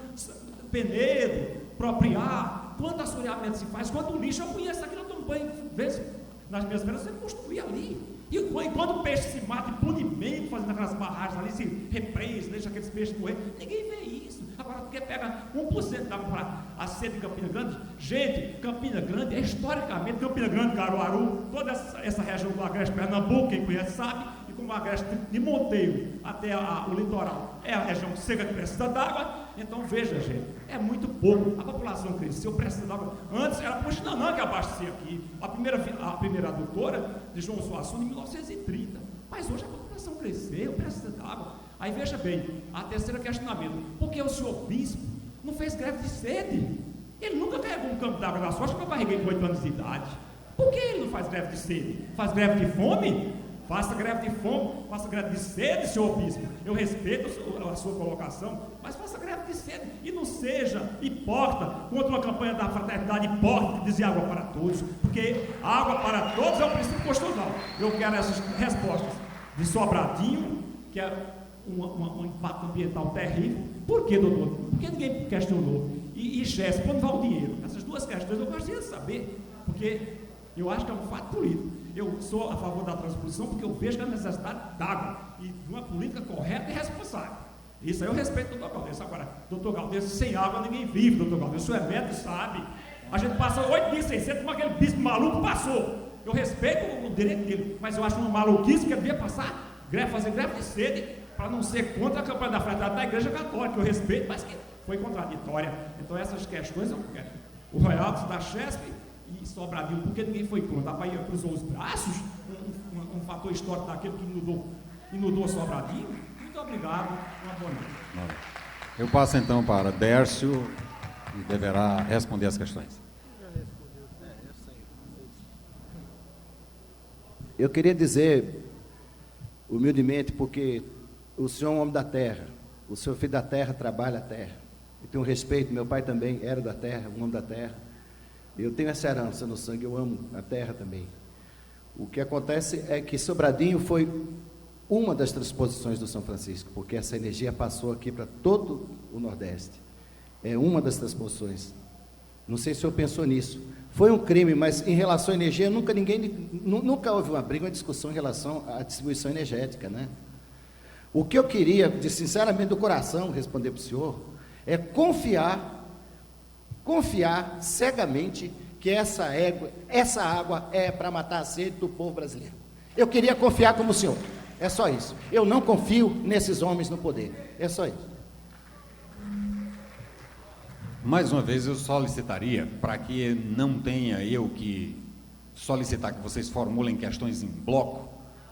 Penedo, Propriar. Quanto assoreamento se faz, quanto lixo. Eu conheço aqui, eu tomo banho vezes. Nas minhas férias você construía ali. E quando o peixe se mata impunemente, fazendo aquelas barragens ali, se represa, deixa aqueles peixes morrer, ninguém vê isso. Agora, porque pega 1% da água para a sede de Campina Grande. Gente, Campina Grande é historicamente, Campina Grande, Caruaru, toda essa região do Agreste Pernambuco, quem conhece sabe, e como o Agreste de Monteiro até o litoral é a região seca que precisa d'água. Então veja, gente, é muito pouco. A população cresceu, precisa d'água. Antes era Puxinanã que abastecia aqui. A primeira adutora de João Suassuna em 1930. Mas hoje a população cresceu, precisa d'água. Aí veja bem, a terceira questionamento. Por que o senhor bispo não fez greve de sede? Ele nunca carregou um campo d'água nas costas, porque eu carreguei com 8 anos de idade. Por que ele não faz greve de sede? Faz greve de fome? Faça greve de fome, faça greve de sede, senhor bispo. Eu respeito a sua colocação, mas faça greve de sede e não seja hipócrita contra uma campanha da fraternidade hipócrita que dizia água para todos, porque água para todos é um princípio constitucional. Eu quero essas respostas de Sobradinho, que é um impacto ambiental terrível. Por que, doutor? Por que ninguém questionou? E Gesso, para onde vai o dinheiro? Essas duas questões eu gostaria de saber, porque eu acho que é um fato político. Eu sou a favor da transposição porque eu vejo a necessidade d'água e de uma política correta e responsável. Isso aí eu respeito o doutor Galdencio. Agora, doutor Galdencio, sem água ninguém vive, doutor Galdencio. O senhor é médico, sabe. A gente passa 8.600 como aquele bispo maluco passou. Eu respeito o direito dele, mas eu acho uma maluquice que ele devia fazer greve de sede para não ser contra a campanha da fraternidade da Igreja Católica. Eu respeito, mas que foi contraditória. Então essas questões eu quero. O royalties da Chesf e Sobradinho, porque ninguém foi contra. A Bahia cruzou os braços, um fator histórico daquele que inundou Sobradinho. Muito obrigado, uma boa noite. Eu passo então para Dércio, que deverá responder as questões. Eu queria dizer, humildemente, porque o senhor é um homem da terra, o senhor é filho da terra, trabalha a terra. Eu tenho um respeito, meu pai também era da terra, um homem da terra. Eu tenho essa herança no sangue, eu amo a terra também. O que acontece é que Sobradinho foi uma das transposições do São Francisco, porque essa energia passou aqui para todo o Nordeste. É uma das transposições. Não sei se o senhor pensou nisso. Foi um crime, mas em relação à energia, nunca houve uma briga, uma discussão em relação à distribuição energética, né? O que eu queria, sinceramente, do coração, responder para o senhor, é confiar cegamente que essa água é para matar a sede do povo brasileiro. Eu queria confiar como o senhor. É só isso. Eu não confio nesses homens no poder. É só isso. Mais uma vez, eu solicitaria, para que não tenha eu que solicitar que vocês formulem questões em bloco,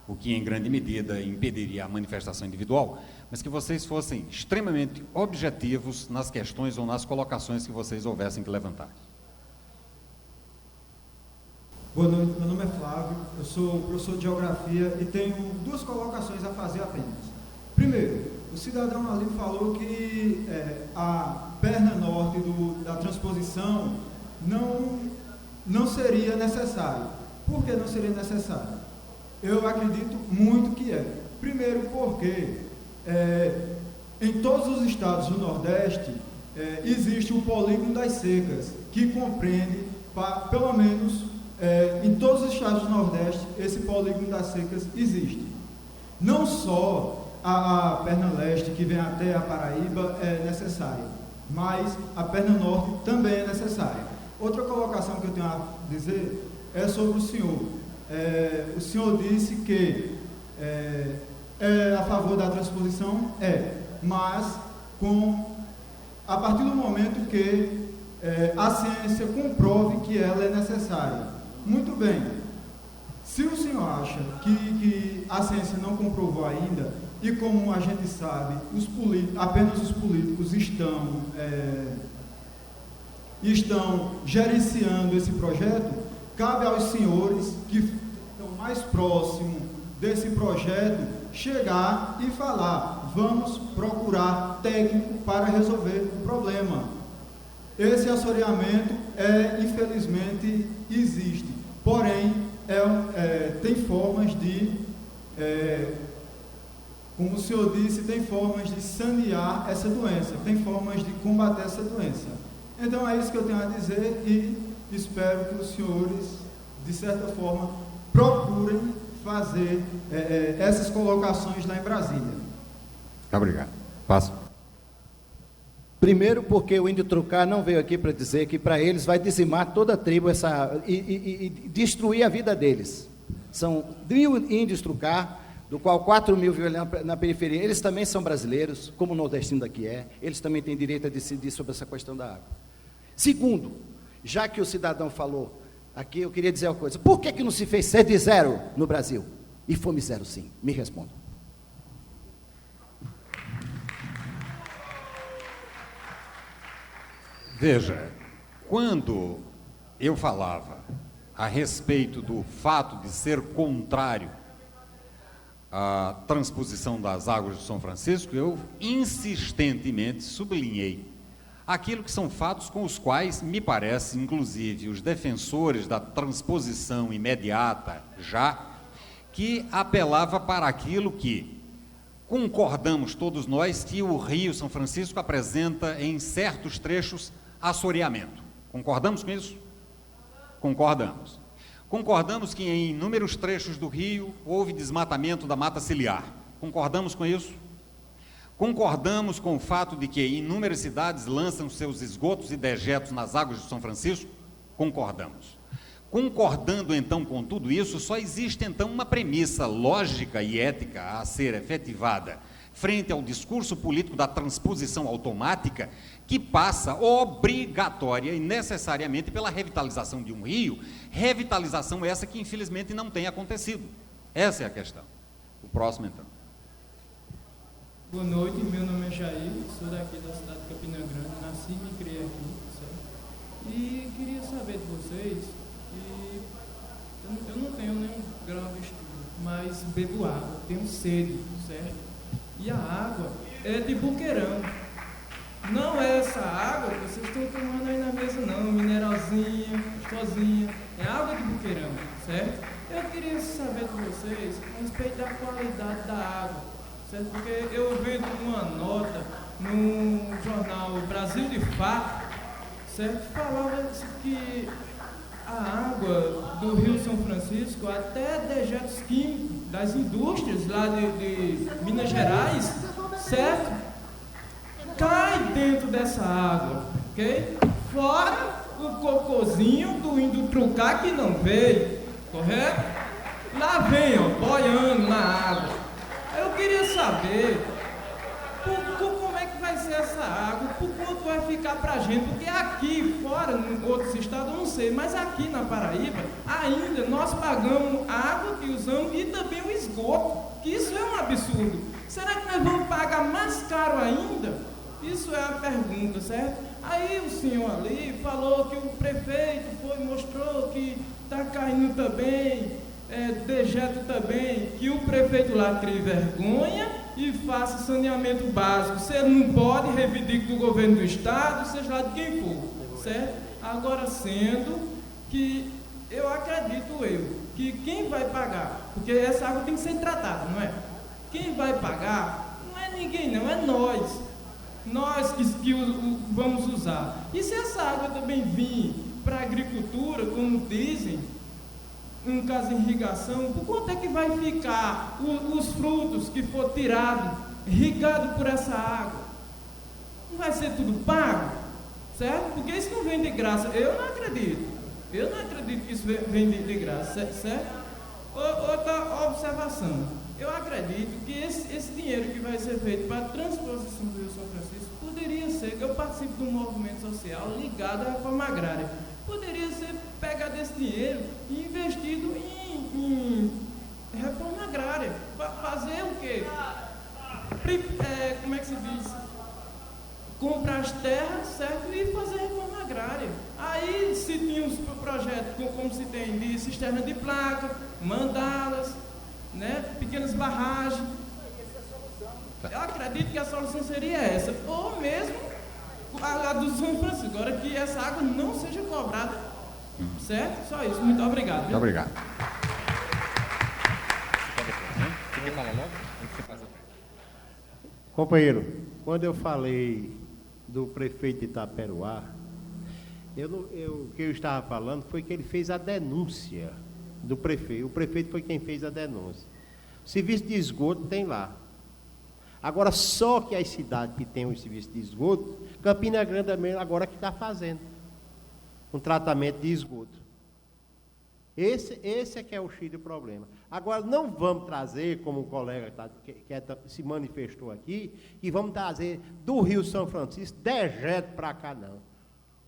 o que em grande medida impediria a manifestação individual, mas que vocês fossem extremamente objetivos nas questões ou nas colocações que vocês houvessem que levantar. Boa noite, meu nome é Flávio, eu sou professor de Geografia e tenho duas colocações a fazer apenas. Primeiro, o cidadão ali falou que a perna norte da transposição não seria necessária. Por que não seria necessário? Eu acredito muito que é. Primeiro porque em todos os estados do Nordeste existe o polígono das secas, que compreende, pelo menos em todos os estados do Nordeste, esse polígono das secas existe. Não só a perna leste, que vem até a Paraíba, é necessária, mas a perna norte também é necessária. Outra colocação que eu tenho a dizer é sobre o senhor. O senhor disse que é a favor da transposição, mas a partir do momento que a ciência comprove que ela é necessária. Muito bem. Se o senhor acha que a ciência não comprovou ainda, e como a gente sabe, apenas os políticos estão gerenciando esse projeto, cabe aos senhores que estão mais próximos desse projeto chegar e falar: vamos procurar técnico para resolver o problema. Esse assoreamento infelizmente existe, porém tem formas de, como o senhor disse, tem formas de sanear essa doença, tem formas de combater essa doença. Então é isso que eu tenho a dizer e espero que os senhores, de certa forma, procurem fazer essas colocações lá em Brasília. Obrigado. Passo. Primeiro porque o índio Trucá não veio aqui para dizer que para eles vai dizimar toda a tribo e destruir a vida deles. São 1.000 índios Trucá, do qual 4.000 vivem na periferia. Eles também são brasileiros, como o nordestino daqui é. Eles também têm direito a decidir sobre essa questão da água. Segundo, já que o cidadão falou aqui, eu queria dizer uma coisa. Por que não se fez sede zero no Brasil? E fome zero sim. Me responda. Veja, quando eu falava a respeito do fato de ser contrário à transposição das águas do São Francisco, eu insistentemente sublinhei aquilo que são fatos com os quais, me parece, inclusive, os defensores da transposição imediata, que apelava para aquilo que concordamos todos nós, que o Rio São Francisco apresenta em certos trechos assoreamento. Concordamos com isso? Concordamos. Concordamos que em inúmeros trechos do rio houve desmatamento da mata ciliar. Concordamos com isso? Concordamos com o fato de que inúmeras cidades lançam seus esgotos e dejetos nas águas de São Francisco? Concordamos. Concordando então com tudo isso, só existe então uma premissa lógica e ética a ser efetivada frente ao discurso político da transposição automática, que passa obrigatória e necessariamente pela revitalização de um rio, revitalização essa que infelizmente não tem acontecido. Essa é a questão. O próximo então. Boa noite, meu nome é Jair, sou daqui da cidade de Campina Grande, nasci e me criei aqui, certo? E queria saber de vocês, eu não tenho nenhum grau de estudo, mas bebo água, tenho sede, certo? E a água é de buqueirão. Não é essa água que vocês estão tomando aí na mesa não, mineralzinha, gostosinha, é água de buqueirão, certo? Eu queria saber de vocês vocês a respeito da qualidade da água, certo? Porque eu vendo uma nota no jornal Brasil de Fato, certo? Falava que a água do Rio São Francisco, até dejetos químicos das indústrias lá de Minas Gerais, certo? Cai dentro dessa água, ok? Fora o cocôzinho do indo trucar que não veio, correto? Lá vem, ó, boiando na água. Eu queria saber como é que vai ser essa água, por quanto vai ficar pra gente, porque aqui fora, em outros estados, eu não sei, mas aqui na Paraíba, ainda nós pagamos a água que usamos e também o esgoto, que isso é um absurdo. Será que nós vamos pagar mais caro ainda? Isso é a pergunta, certo? Aí o senhor ali falou que o prefeito mostrou que está caindo também, dejeto também, que o prefeito lá crie vergonha e faça saneamento básico. Você não pode reivindicar do governo do estado, seja lá de quem for, certo? Agora, sendo que eu acredito que quem vai pagar, porque essa água tem que ser tratada, não é? Quem vai pagar não é ninguém não, é nós que vamos usar. E se essa água também vir para a agricultura, como dizem, no caso de irrigação, por quanto é que vai ficar os frutos que for tirado, irrigado por essa água? Não vai ser tudo pago, certo? Porque isso não vem de graça. Eu não acredito que isso vem de graça, certo? Outra observação. Eu acredito que esse dinheiro que vai ser feito para a transposição do Rio São Francisco poderia ser, que eu participo de um movimento social ligado à reforma agrária, poderia ser pegado esse dinheiro e investido em reforma agrária. Fazer o quê? Como é que se diz? Comprar as terras, certo? E fazer reforma agrária. Aí, se tinha uns projetos, como se tem de cisterna de placa, mandalas, né? Pequenas barragens. Eu acredito que a solução seria essa. Ou mesmo a do São Francisco. Agora que essa água não seja cobrada. Certo? Só isso. Muito obrigado. Muito obrigado. Companheiro, quando eu falei do prefeito de Itaperuá, o que eu estava falando foi que ele fez a denúncia do prefeito. O prefeito foi quem fez a denúncia. O serviço de esgoto tem lá. Agora, só que as cidades que têm o serviço de esgoto, Campina Grande também agora que está fazendo um tratamento de esgoto. Esse é que é o X do problema. Agora, não vamos trazer, como o colega se manifestou aqui, que vamos trazer do Rio São Francisco dejeto para cá, não.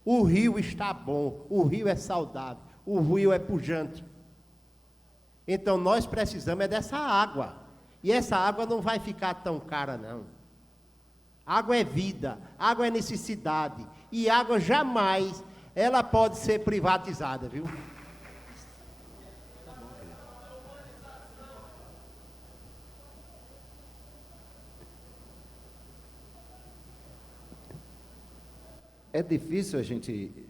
O rio está bom, o rio é saudável, o rio é pujante. Então, nós precisamos dessa água. E essa água não vai ficar tão cara, não. Água é vida, água é necessidade. E água jamais, ela pode ser privatizada, viu? É difícil a gente,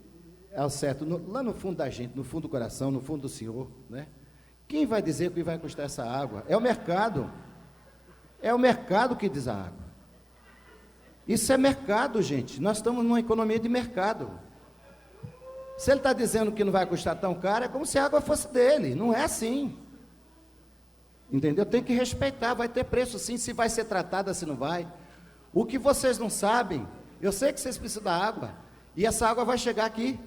ao certo, lá no fundo da gente, no fundo do coração, no fundo do Senhor, né? Quem vai dizer que vai custar essa água? É o mercado. É o mercado que diz a água. Isso é mercado, gente. Nós estamos numa economia de mercado. Se ele está dizendo que não vai custar tão caro, é como se a água fosse dele. Não é assim. Entendeu? Tem que respeitar. Vai ter preço sim, se vai ser tratada, se não vai. O que vocês não sabem, eu sei que vocês precisam da água, e essa água vai chegar aqui.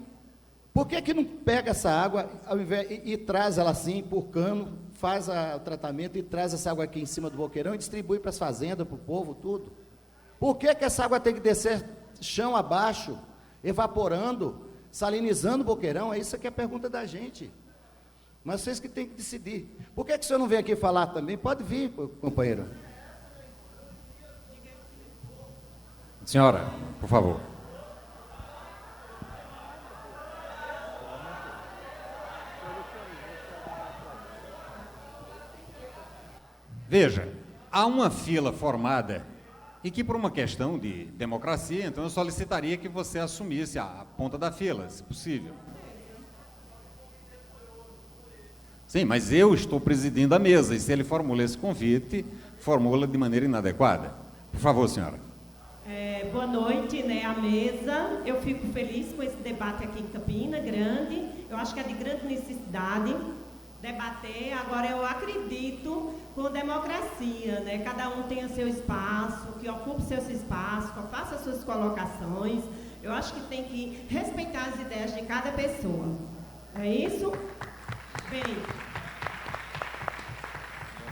Por que não pega essa água ao invés, e traz ela assim, por cano, faz o tratamento e traz essa água aqui em cima do boqueirão e distribui para as fazendas, para o povo, tudo? Por que essa água tem que descer chão abaixo, evaporando, salinizando o boqueirão? É isso que é a pergunta da gente. Mas vocês que têm que decidir. Por que o senhor não vem aqui falar também? Pode vir, companheiro. Senhora, por favor. Veja, há uma fila formada e que por uma questão de democracia, então eu solicitaria que você assumisse a ponta da fila, se possível. Sim, mas eu estou presidindo a mesa, e se ele formula esse convite, formula de maneira inadequada. Por favor, senhora. Boa noite, à mesa. Eu fico feliz com esse debate aqui em Campina Grande. Eu acho que é de grande necessidade debater. Agora, eu acredito com democracia, Cada um tenha seu espaço, que ocupe seus espaços, que faça suas colocações. Eu acho que tem que respeitar as ideias de cada pessoa. É isso? Bem,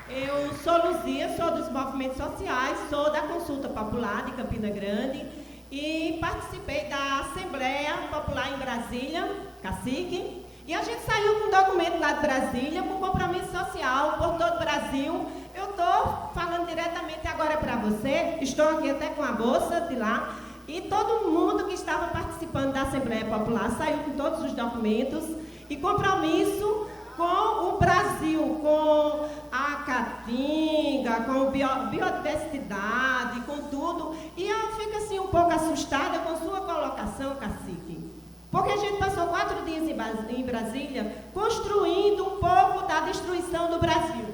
eu sou Luzia, sou dos movimentos sociais, sou da Consulta Popular de Campina Grande e participei da Assembleia Popular em Brasília, Cacique, e a gente saiu com um documento lá de Brasília, com compromisso social por todo o Brasil. Eu estou falando diretamente agora para você, estou aqui até com a bolsa de lá, e todo mundo que estava participando da Assembleia Popular saiu com todos os documentos e compromisso com o Brasil, com a Caatinga, com biodiversidade, com tudo. E eu fico assim um pouco assustada com sua colocação, cacique. Porque a gente passou 4 dias em Brasília construindo um pouco da destruição do Brasil.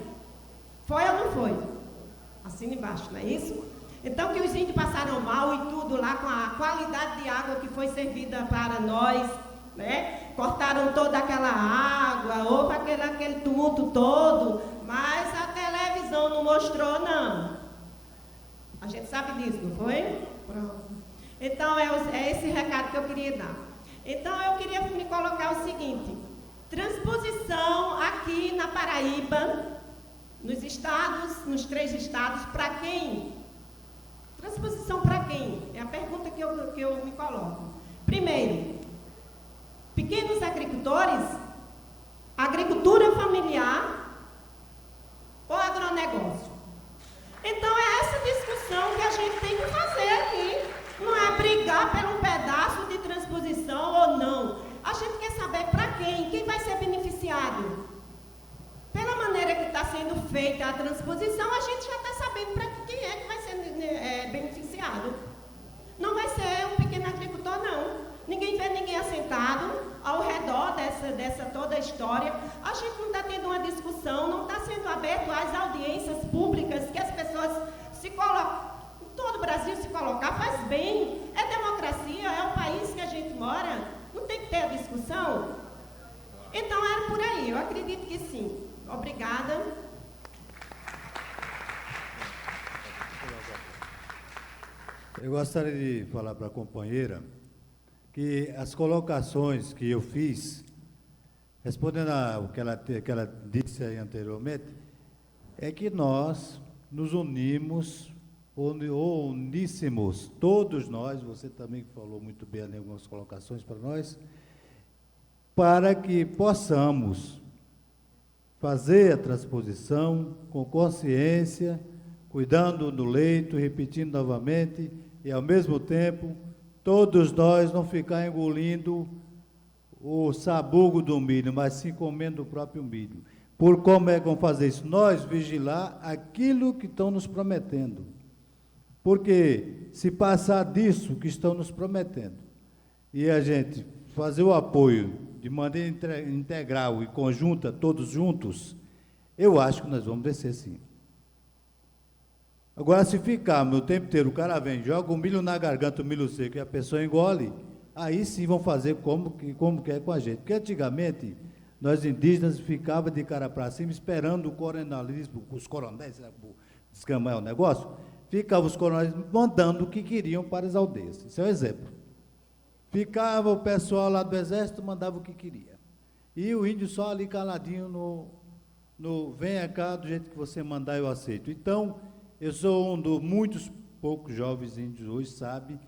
Foi ou não foi? Assina embaixo, não é isso? Então que os índios passaram mal e tudo lá com a qualidade de água que foi servida para nós, Cortaram toda aquela água, houve aquele tumulto todo, mas a televisão não mostrou, não. A gente sabe disso, não foi? Pronto. Então, é esse recado que eu queria dar. Então, eu queria me colocar o seguinte: transposição aqui na Paraíba, nos estados, nos 3 estados, para quem? Transposição para quem? É a pergunta que eu me coloco. Primeiro, pequenos agricultores, agricultura familiar ou agronegócio? Então é essa discussão que a gente tem que fazer aqui. Não é brigar por um pedaço de transposição ou não. A gente quer saber para quem? Quem vai ser beneficiado? Pela maneira que está sendo feita a transposição, a gente já está sabendo para quem é que vai ser beneficiado. Não vai ser um pequeno agricultor, não. Ninguém vê ninguém assentado ao redor dessa toda a história. A gente não está tendo uma discussão, não está sendo aberto às audiências públicas que as pessoas se colocam. Todo o Brasil se colocar faz bem. É democracia, é o país que a gente mora. Não tem que ter a discussão? Então era por aí, eu acredito que sim. Obrigada. Eu gostaria de falar para a companheira que as colocações que eu fiz, respondendo ao que ela disse aí anteriormente, é que nós nos unimos, ou uníssemos, todos nós, você também falou muito bem ali algumas colocações para nós, para que possamos fazer a transposição com consciência, cuidando do leito, repetindo novamente, e ao mesmo tempo, todos nós não ficar engolindo o sabugo do milho, mas sim comendo o próprio milho. Por como é que vamos fazer isso? Nós vigiar aquilo que estão nos prometendo. Porque se passar disso que estão nos prometendo, e a gente fazer o apoio de maneira integral e conjunta, todos juntos, eu acho que nós vamos descer sim. Agora, se ficarmos o tempo inteiro, o cara vem, joga o milho na garganta, o milho seco, e a pessoa engole, aí sim vão fazer como quer com a gente. Porque antigamente, nós indígenas ficávamos de cara para cima, esperando o coronelismo, os coronéis, descamar o negócio, ficavam os coronéis mandando o que queriam para as aldeias. Isso é um exemplo. Ficava o pessoal lá do exército, mandava o que queria. E o índio só ali caladinho venha cá, do jeito que você mandar, eu aceito. Então, eu sou um dos muitos poucos jovens índios hoje, sabe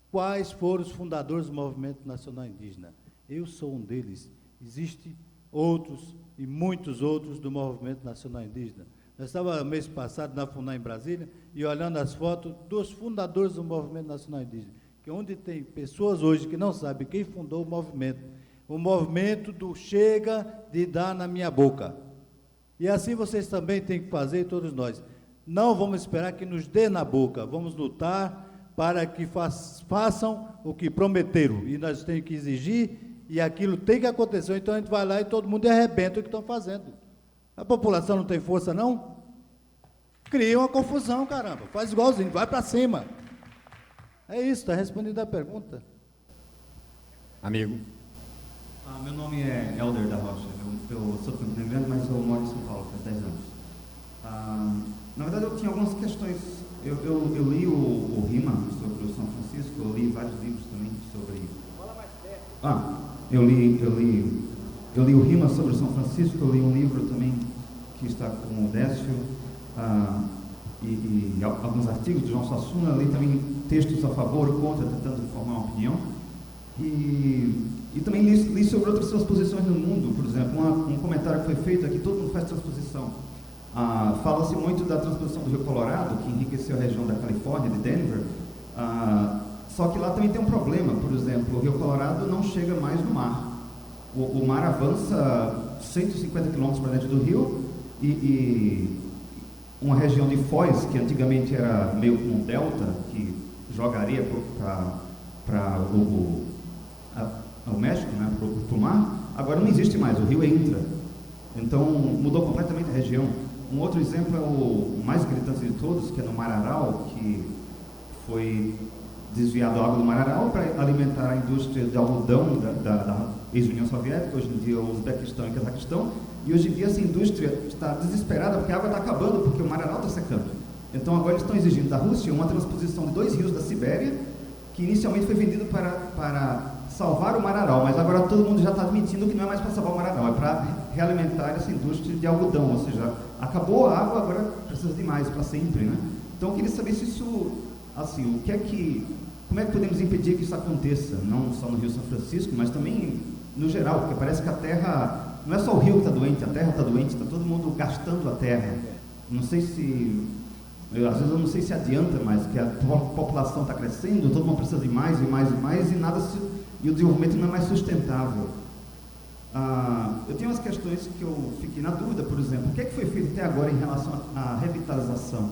quais foram os fundadores do Movimento Nacional Indígena. Eu sou um deles. Existem outros e muitos outros do Movimento Nacional Indígena. Nós estávamos mês passado na FUNAI em Brasília e olhando as fotos dos fundadores do Movimento Nacional Indígena, que onde tem pessoas hoje que não sabem quem fundou o movimento do chega de dar na minha boca. E assim vocês também têm que fazer, todos nós. Não vamos esperar que nos dê na boca, vamos lutar para que façam o que prometeram. E nós temos que exigir e aquilo tem que acontecer, então a gente vai lá e todo mundo arrebenta o que estão fazendo. A população não tem força, não? Cria uma confusão, caramba, faz igualzinho, vai para cima. É isso, está respondida a pergunta. Amigo. Meu nome é Helder da Rocha, eu sou de Campina Grande, mas eu moro em São Paulo faz 10 anos. Na verdade, eu tinha algumas questões. Eu li o Rima sobre o São Francisco, eu li vários livros também sobre... Eu li o Rima sobre o São Francisco, eu li um livro também que está com o Décio, e alguns artigos de João Suassuna, eu li também textos a favor ou contra, tentando formar uma opinião. E também li sobre outras transposições no mundo, por exemplo, um comentário que foi feito aqui, todo mundo faz transposição. Fala-se muito da transposição do Rio Colorado, que enriqueceu a região da Califórnia, de Denver, só que lá também tem um problema, por exemplo, o Rio Colorado não chega mais no mar. O mar avança 150 quilômetros para dentro do rio e uma região de foz, que antigamente era meio como um delta, que joga areia para o México, né, para o mar, agora não existe mais, o rio entra. Então mudou completamente a região. Um outro exemplo é o mais gritante de todos, que é no Mar Aral, que foi desviado a água do Mar Aral para alimentar a indústria de algodão da ex-União Soviética, hoje em dia o Uzbequistão e Cazaquistão, e hoje em dia essa indústria está desesperada porque a água está acabando, porque o Mar Aral está secando. Então agora eles estão exigindo da Rússia uma transposição de 2 rios da Sibéria, que inicialmente foi vendido para salvar o Mar Aral, mas agora todo mundo já está admitindo que não é mais para salvar o Mar Aral, é para realimentar essa indústria de algodão, ou seja, acabou a água, agora precisa de mais, para sempre, né? Então eu queria saber se isso, assim, como é que podemos impedir que isso aconteça, não só no Rio São Francisco, mas também no geral, porque parece que a terra, não é só o rio que está doente, a terra está doente, está todo mundo gastando a terra. Não sei se, às vezes eu não sei se adianta mais, que a população está crescendo, todo mundo precisa de mais e mais e mais, e o desenvolvimento não é mais sustentável. Eu tenho umas questões que eu fiquei na dúvida, por exemplo, o que é que foi feito até agora em relação à revitalização?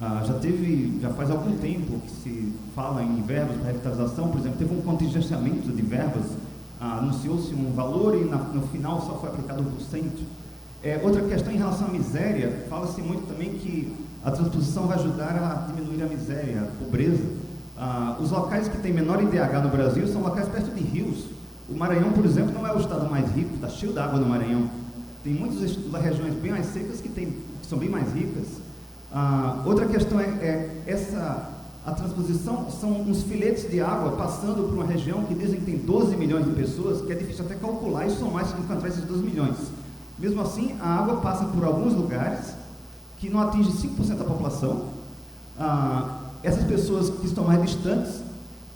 Já faz algum tempo que se fala em verbas para revitalização, por exemplo, teve um contingenciamento de verbas, anunciou-se um valor e no final só foi aplicado 1%. Outra questão em relação à miséria, fala-se muito também que a transposição vai ajudar a diminuir a miséria, a pobreza. Os locais que têm menor IDH no Brasil são locais perto de rios. O Maranhão, por exemplo, não é o estado mais rico, está cheio d'água no Maranhão. Tem muitas regiões bem mais secas que são bem mais ricas. Outra questão a transposição são uns filetes de água passando por uma região que dizem que tem 12 milhões de pessoas, que é difícil até calcular e somar se encontrar esses 12 milhões. Mesmo assim, a água passa por alguns lugares que não atinge 5% da população. Essas pessoas que estão mais distantes,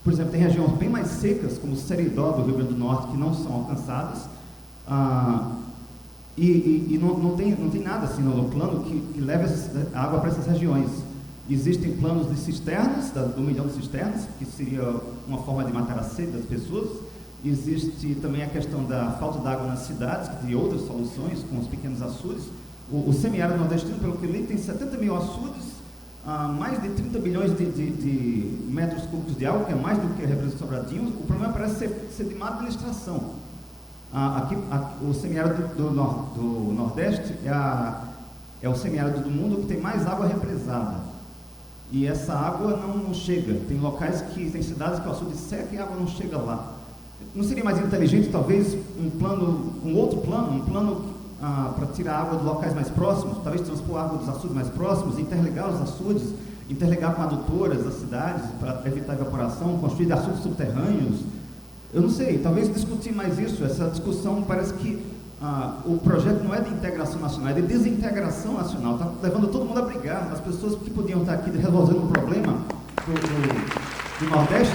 por exemplo, tem regiões bem mais secas, como o Seridó do Rio Grande do Norte, que não são alcançadas, e não tem nada assim no plano que leve a água para essas regiões. Existem planos de cisternas, do 1 milhão de cisternas, que seria uma forma de matar a sede das pessoas. Existe também a questão da falta de água nas cidades, que tem outras soluções, com os pequenos açudes. O semiárido nordestino, pelo que eu li, tem 70 mil açudes, mais de 30 bilhões de metros cúbicos de água, que é mais do que a represa de Sobradinho. O problema parece ser de má administração. O semiárido do Nordeste é o semiárido do mundo que tem mais água represada. E essa água não chega. Tem cidades que o açude seca e a água não chega lá. Não seria mais inteligente, talvez, um outro plano para tirar água dos locais mais próximos, talvez transpor água dos açudes mais próximos, interligar os açudes, interligar com adutoras das cidades para evitar evaporação, construir açudes subterrâneos? Eu não sei, talvez discutir mais isso. Essa discussão parece que o projeto não é de integração nacional, é de desintegração nacional. Está levando todo mundo a brigar. As pessoas que podiam estar aqui resolvendo um problema do Nordeste,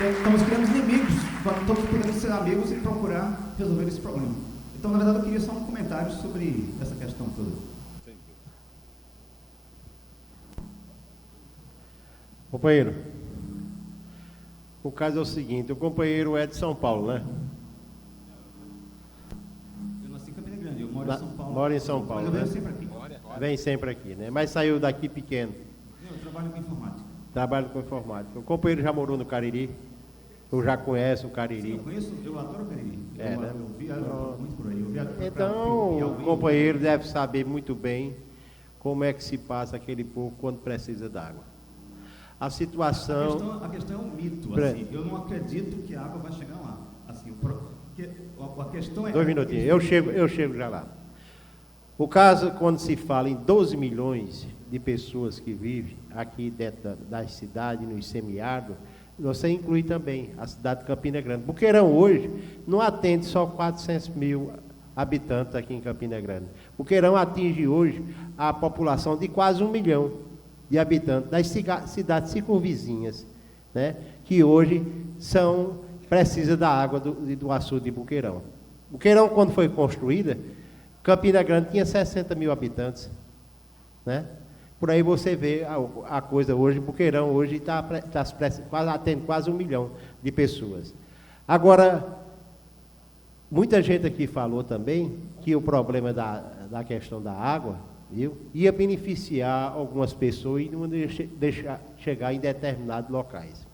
estamos criando inimigos, quando todos podemos ser amigos e procurar resolver esse problema. Então, na verdade, eu queria só um comentário sobre essa questão toda. Companheiro, o caso é o seguinte, o companheiro é de São Paulo, né? Eu nasci em Campina Grande, eu moro em São Paulo. Mora em São Paulo, mas eu né? venho sempre aqui. Vem sempre aqui, né? Mas saiu daqui pequeno. Eu trabalho com informática. Trabalho com informática. O companheiro já morou no Cariri? Eu já conheço o Cariri. Sim, eu conheço, eu adoro o Cariri. Eu viajo muito por aí. Então, o companheiro deve saber muito bem como é que se passa aquele povo quando precisa d'água. A situação... A questão é um mito, assim. Eu não acredito que a água vai chegar lá. Assim, a questão é... 2 minutinhos, eu chego já lá. O caso, quando se fala em 12 milhões de pessoas que vivem aqui dentro das cidades, no semiárido, você inclui também a cidade de Campina Grande. Boqueirão hoje não atende só 400 mil habitantes aqui em Campina Grande. Boqueirão atinge hoje a população de quase 1 milhão de habitantes das cidades circunvizinhas, né, que hoje precisam da água do açude de Boqueirão. Boqueirão, quando foi construída, Campina Grande tinha 60 mil habitantes, né? Por aí você vê a coisa hoje. Boqueirão hoje atende quase 1 milhão de pessoas. Agora, muita gente aqui falou também que o problema da questão da água, viu, ia beneficiar algumas pessoas e não deixar chegar em determinados locais.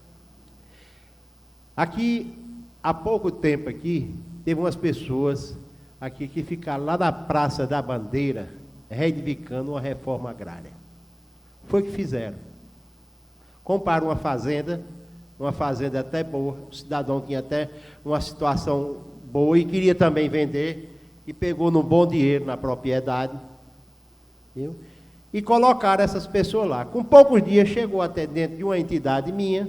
Aqui, há pouco tempo aqui, teve umas pessoas aqui que ficaram lá na Praça da Bandeira, reivindicando uma reforma agrária. Foi o que fizeram. Compraram uma fazenda até boa, o cidadão tinha até uma situação boa e queria também vender, e pegou num bom dinheiro na propriedade, viu? E colocaram essas pessoas lá. Com poucos dias chegou até dentro de uma entidade minha,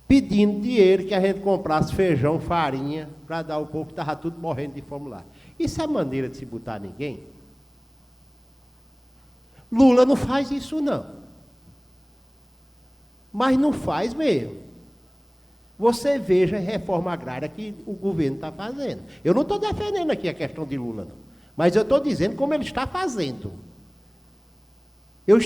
pedindo dinheiro que a gente comprasse feijão, farinha, para dar ao povo que estava tudo morrendo de fome lá. Isso é maneira de se botar ninguém? Lula não faz isso, não. Mas não faz mesmo. Você veja a reforma agrária que o governo está fazendo. Eu não estou defendendo aqui a questão de Lula, não. Mas eu estou dizendo como ele está fazendo. Eu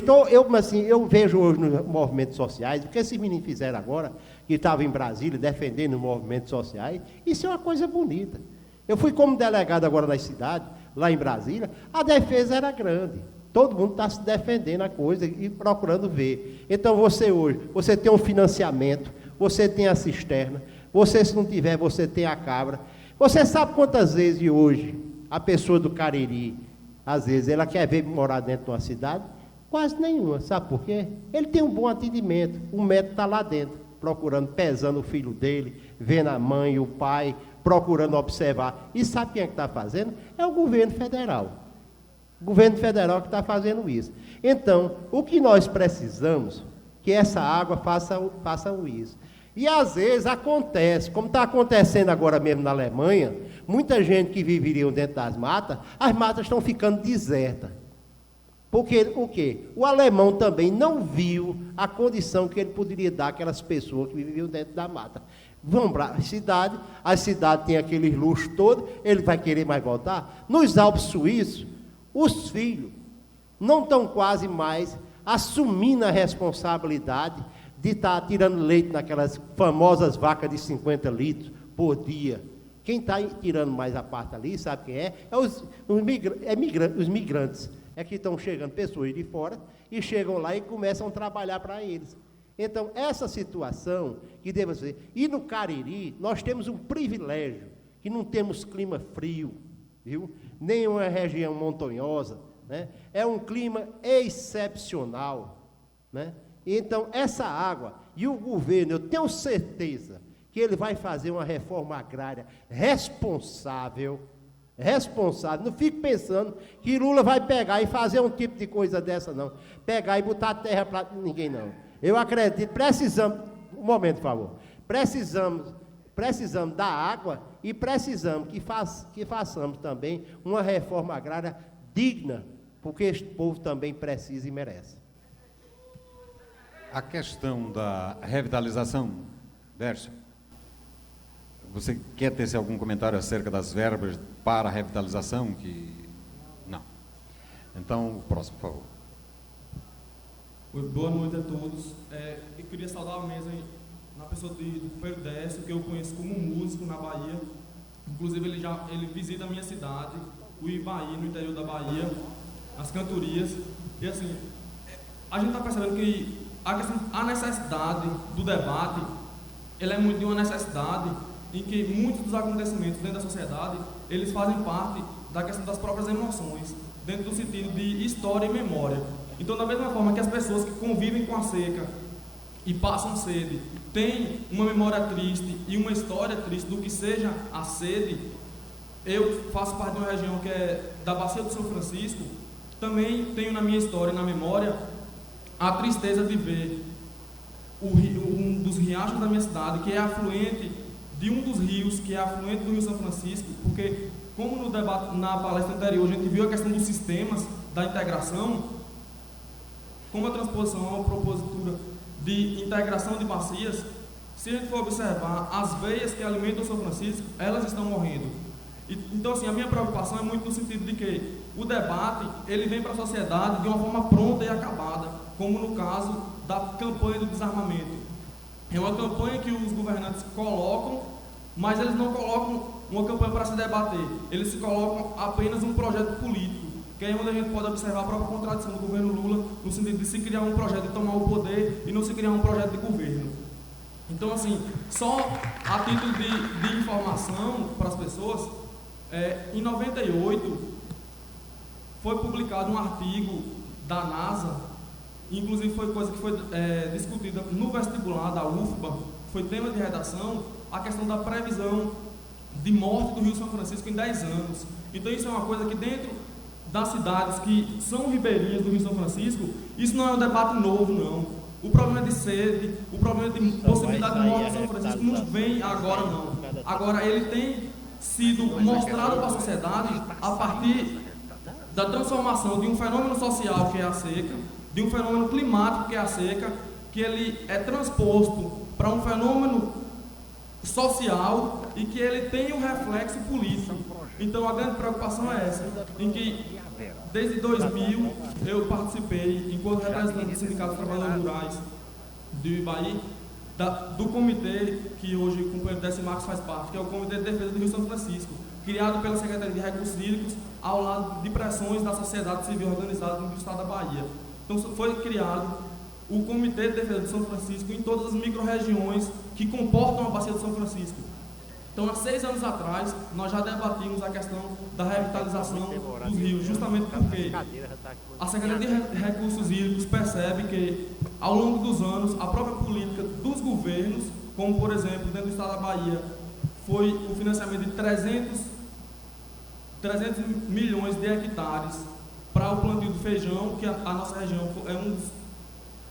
vejo hoje nos movimentos sociais, o que esses meninos fizeram agora, que estavam em Brasília defendendo os movimentos sociais, isso é uma coisa bonita. Eu fui como delegado agora nas cidades, lá em Brasília, a defesa era grande. Todo mundo está se defendendo a coisa e procurando ver. Então você hoje, você tem um financiamento, você tem a cisterna, você se não tiver, você tem a cabra. Você sabe quantas vezes hoje a pessoa do Cariri, às vezes, ela quer ver morar dentro de uma cidade? Quase nenhuma. Sabe por quê? Ele tem um bom atendimento, o médico está lá dentro, procurando, pesando o filho dele, vendo a mãe, o pai, procurando observar. E sabe quem é que está fazendo? É o governo federal. O governo federal que está fazendo isso. Então, o que nós precisamos, que essa água faça isso. E às vezes acontece, como está acontecendo agora mesmo na Alemanha, muita gente que viveria dentro das matas, as matas estão ficando desertas. Porque o quê? O alemão também não viu a condição que ele poderia dar àquelas pessoas que viviam dentro da mata. Vão para a cidade tem aqueles luxos todos, ele vai querer mais voltar? Nos Alpes Suíços, os filhos não estão quase mais assumindo a responsabilidade de estar tirando leite naquelas famosas vacas de 50 litros por dia. Quem está tirando mais a parte ali, sabe quem é? É os migrantes. É que estão chegando pessoas de fora e chegam lá e começam a trabalhar para eles. Então, essa situação que deve ser... E no Cariri, nós temos um privilégio, que não temos clima frio, viu? Nem uma região montanhosa, né? É um clima excepcional, né? Então, essa água, e o governo, eu tenho certeza que ele vai fazer uma reforma agrária responsável. Não fique pensando que Lula vai pegar e fazer um tipo de coisa dessa, não. Pegar e botar a terra para ninguém, não. Eu acredito, precisamos, um momento, por favor, precisamos da água e precisamos que façamos também uma reforma agrária digna, porque este povo também precisa e merece. A questão da revitalização, Dércio, você quer ter algum comentário acerca das verbas para a revitalização? Não. Então, o próximo, por favor. Boa noite a todos. Eu queria saudar a mesa na pessoa do companheiro Décio, que eu conheço como músico na Bahia. Inclusive, ele visita a minha cidade, o Ibaí, no interior da Bahia, as cantorias. E assim, a gente está percebendo que a necessidade do debate ele é muito de uma necessidade em que muitos dos acontecimentos dentro da sociedade, eles fazem parte da questão das próprias emoções, dentro do sentido de história e memória. Então, da mesma forma que as pessoas que convivem com a seca e passam sede, têm uma memória triste e uma história triste do que seja a sede, eu faço parte de uma região que é da Bacia do São Francisco, também tenho na minha história e na memória a tristeza de ver um dos riachos da minha cidade, que é afluente de um dos rios, que é afluente do Rio São Francisco, porque, como no debate, na palestra anterior, a gente viu a questão dos sistemas da integração, como a transposição é uma propositura de integração de bacias, se a gente for observar, as veias que alimentam o São Francisco, elas estão morrendo. Então, assim, a minha preocupação é muito no sentido de que o debate, ele vem para a sociedade de uma forma pronta e acabada, como no caso da campanha do desarmamento. É uma campanha que os governantes colocam, mas eles não colocam uma campanha para se debater, eles se colocam apenas um projeto político, que é onde a gente pode observar a própria contradição do governo Lula, no sentido de se criar um projeto de tomar o poder e não se criar um projeto de governo. Então, assim, só a título de informação para as pessoas, em 98 foi publicado um artigo da NASA, inclusive foi coisa que foi discutida no vestibular da UFBA, foi tema de redação, a questão da previsão de morte do Rio São Francisco em 10 anos. Então isso é uma coisa que dentro das cidades que são ribeirinhas do Rio São Francisco, isso não é um debate novo, não. O problema de sede, o problema de possibilidade de morte do São Francisco não vem agora, não. Agora ele tem sido mostrado para a sociedade a partir da transformação de um fenômeno social que é a seca, de um fenômeno climático que é a seca, que ele é transposto para um fenômeno social e que ele tem um reflexo político. Então a grande preocupação é essa, em que desde 2000 eu participei, enquanto representante do Sindicato dos Trabalhadores Rurais do Ibaí, do comitê que hoje o companheiro Décio Marcos faz parte, que é o Comitê de Defesa do Rio São Francisco, criado pela Secretaria de Recursos Hídricos ao lado de pressões da sociedade civil organizada no estado da Bahia. Então foi criado o Comitê de Defesa do São Francisco em todas as micro-regiões que comportam a Bacia do São Francisco. Então, há 6 anos atrás, nós já debatimos a questão da revitalização dos rios, justamente porque a Secretaria de Recursos Hídricos percebe que, ao longo dos anos, a própria política dos governos, como, por exemplo, dentro do estado da Bahia, foi o financiamento de 300 milhões de hectares para o plantio de feijão, que a nossa região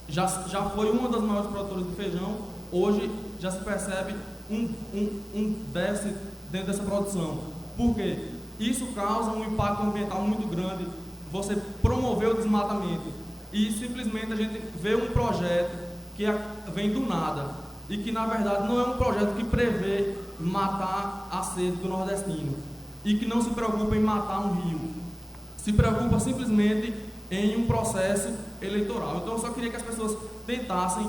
já foi uma das maiores produtoras de feijão, hoje já se percebe um déficit dentro dessa produção. Por quê? Isso causa um impacto ambiental muito grande, você promover o desmatamento, e simplesmente a gente vê um projeto que vem do nada, e que na verdade não é um projeto que prevê matar a sede do nordestino, e que não se preocupa em matar um rio, se preocupa simplesmente em um processo eleitoral. Então eu só queria que as pessoas tentassem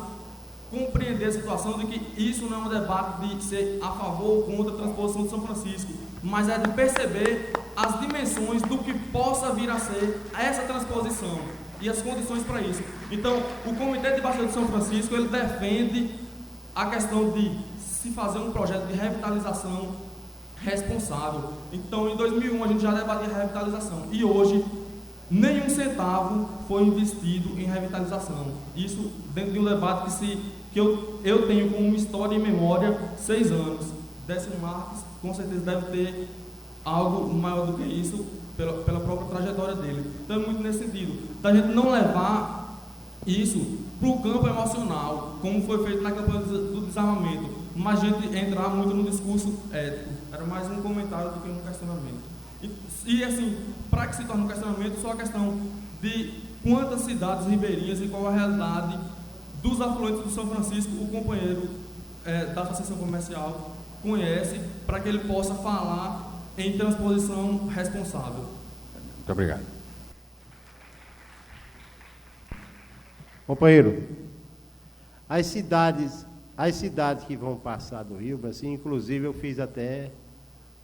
compreender a situação de que isso não é um debate de ser a favor ou contra a transposição de São Francisco, mas é de perceber as dimensões do que possa vir a ser essa transposição e as condições para isso. Então, o Comitê de Bacia de São Francisco, ele defende a questão de se fazer um projeto de revitalização responsável. Então, em 2001, a gente já debatia a revitalização, e hoje, nenhum centavo foi investido em revitalização. Isso dentro de um debate que eu tenho como história e memória 6 anos. Décio Marques, com certeza, deve ter algo maior do que isso pela própria trajetória dele. Então, é muito nesse sentido, da gente não levar isso para o campo emocional, como foi feito na campanha do desarmamento, mas a gente entrar muito no discurso ético. Era mais um comentário do que um questionamento. E assim, para que se torne um questionamento, só a questão de quantas cidades ribeirinhas e qual a realidade dos afluentes do São Francisco, o companheiro da Associação Comercial conhece, para que ele possa falar em transposição responsável. Muito obrigado. Companheiro, as cidades que vão passar do rio, assim, inclusive eu fiz até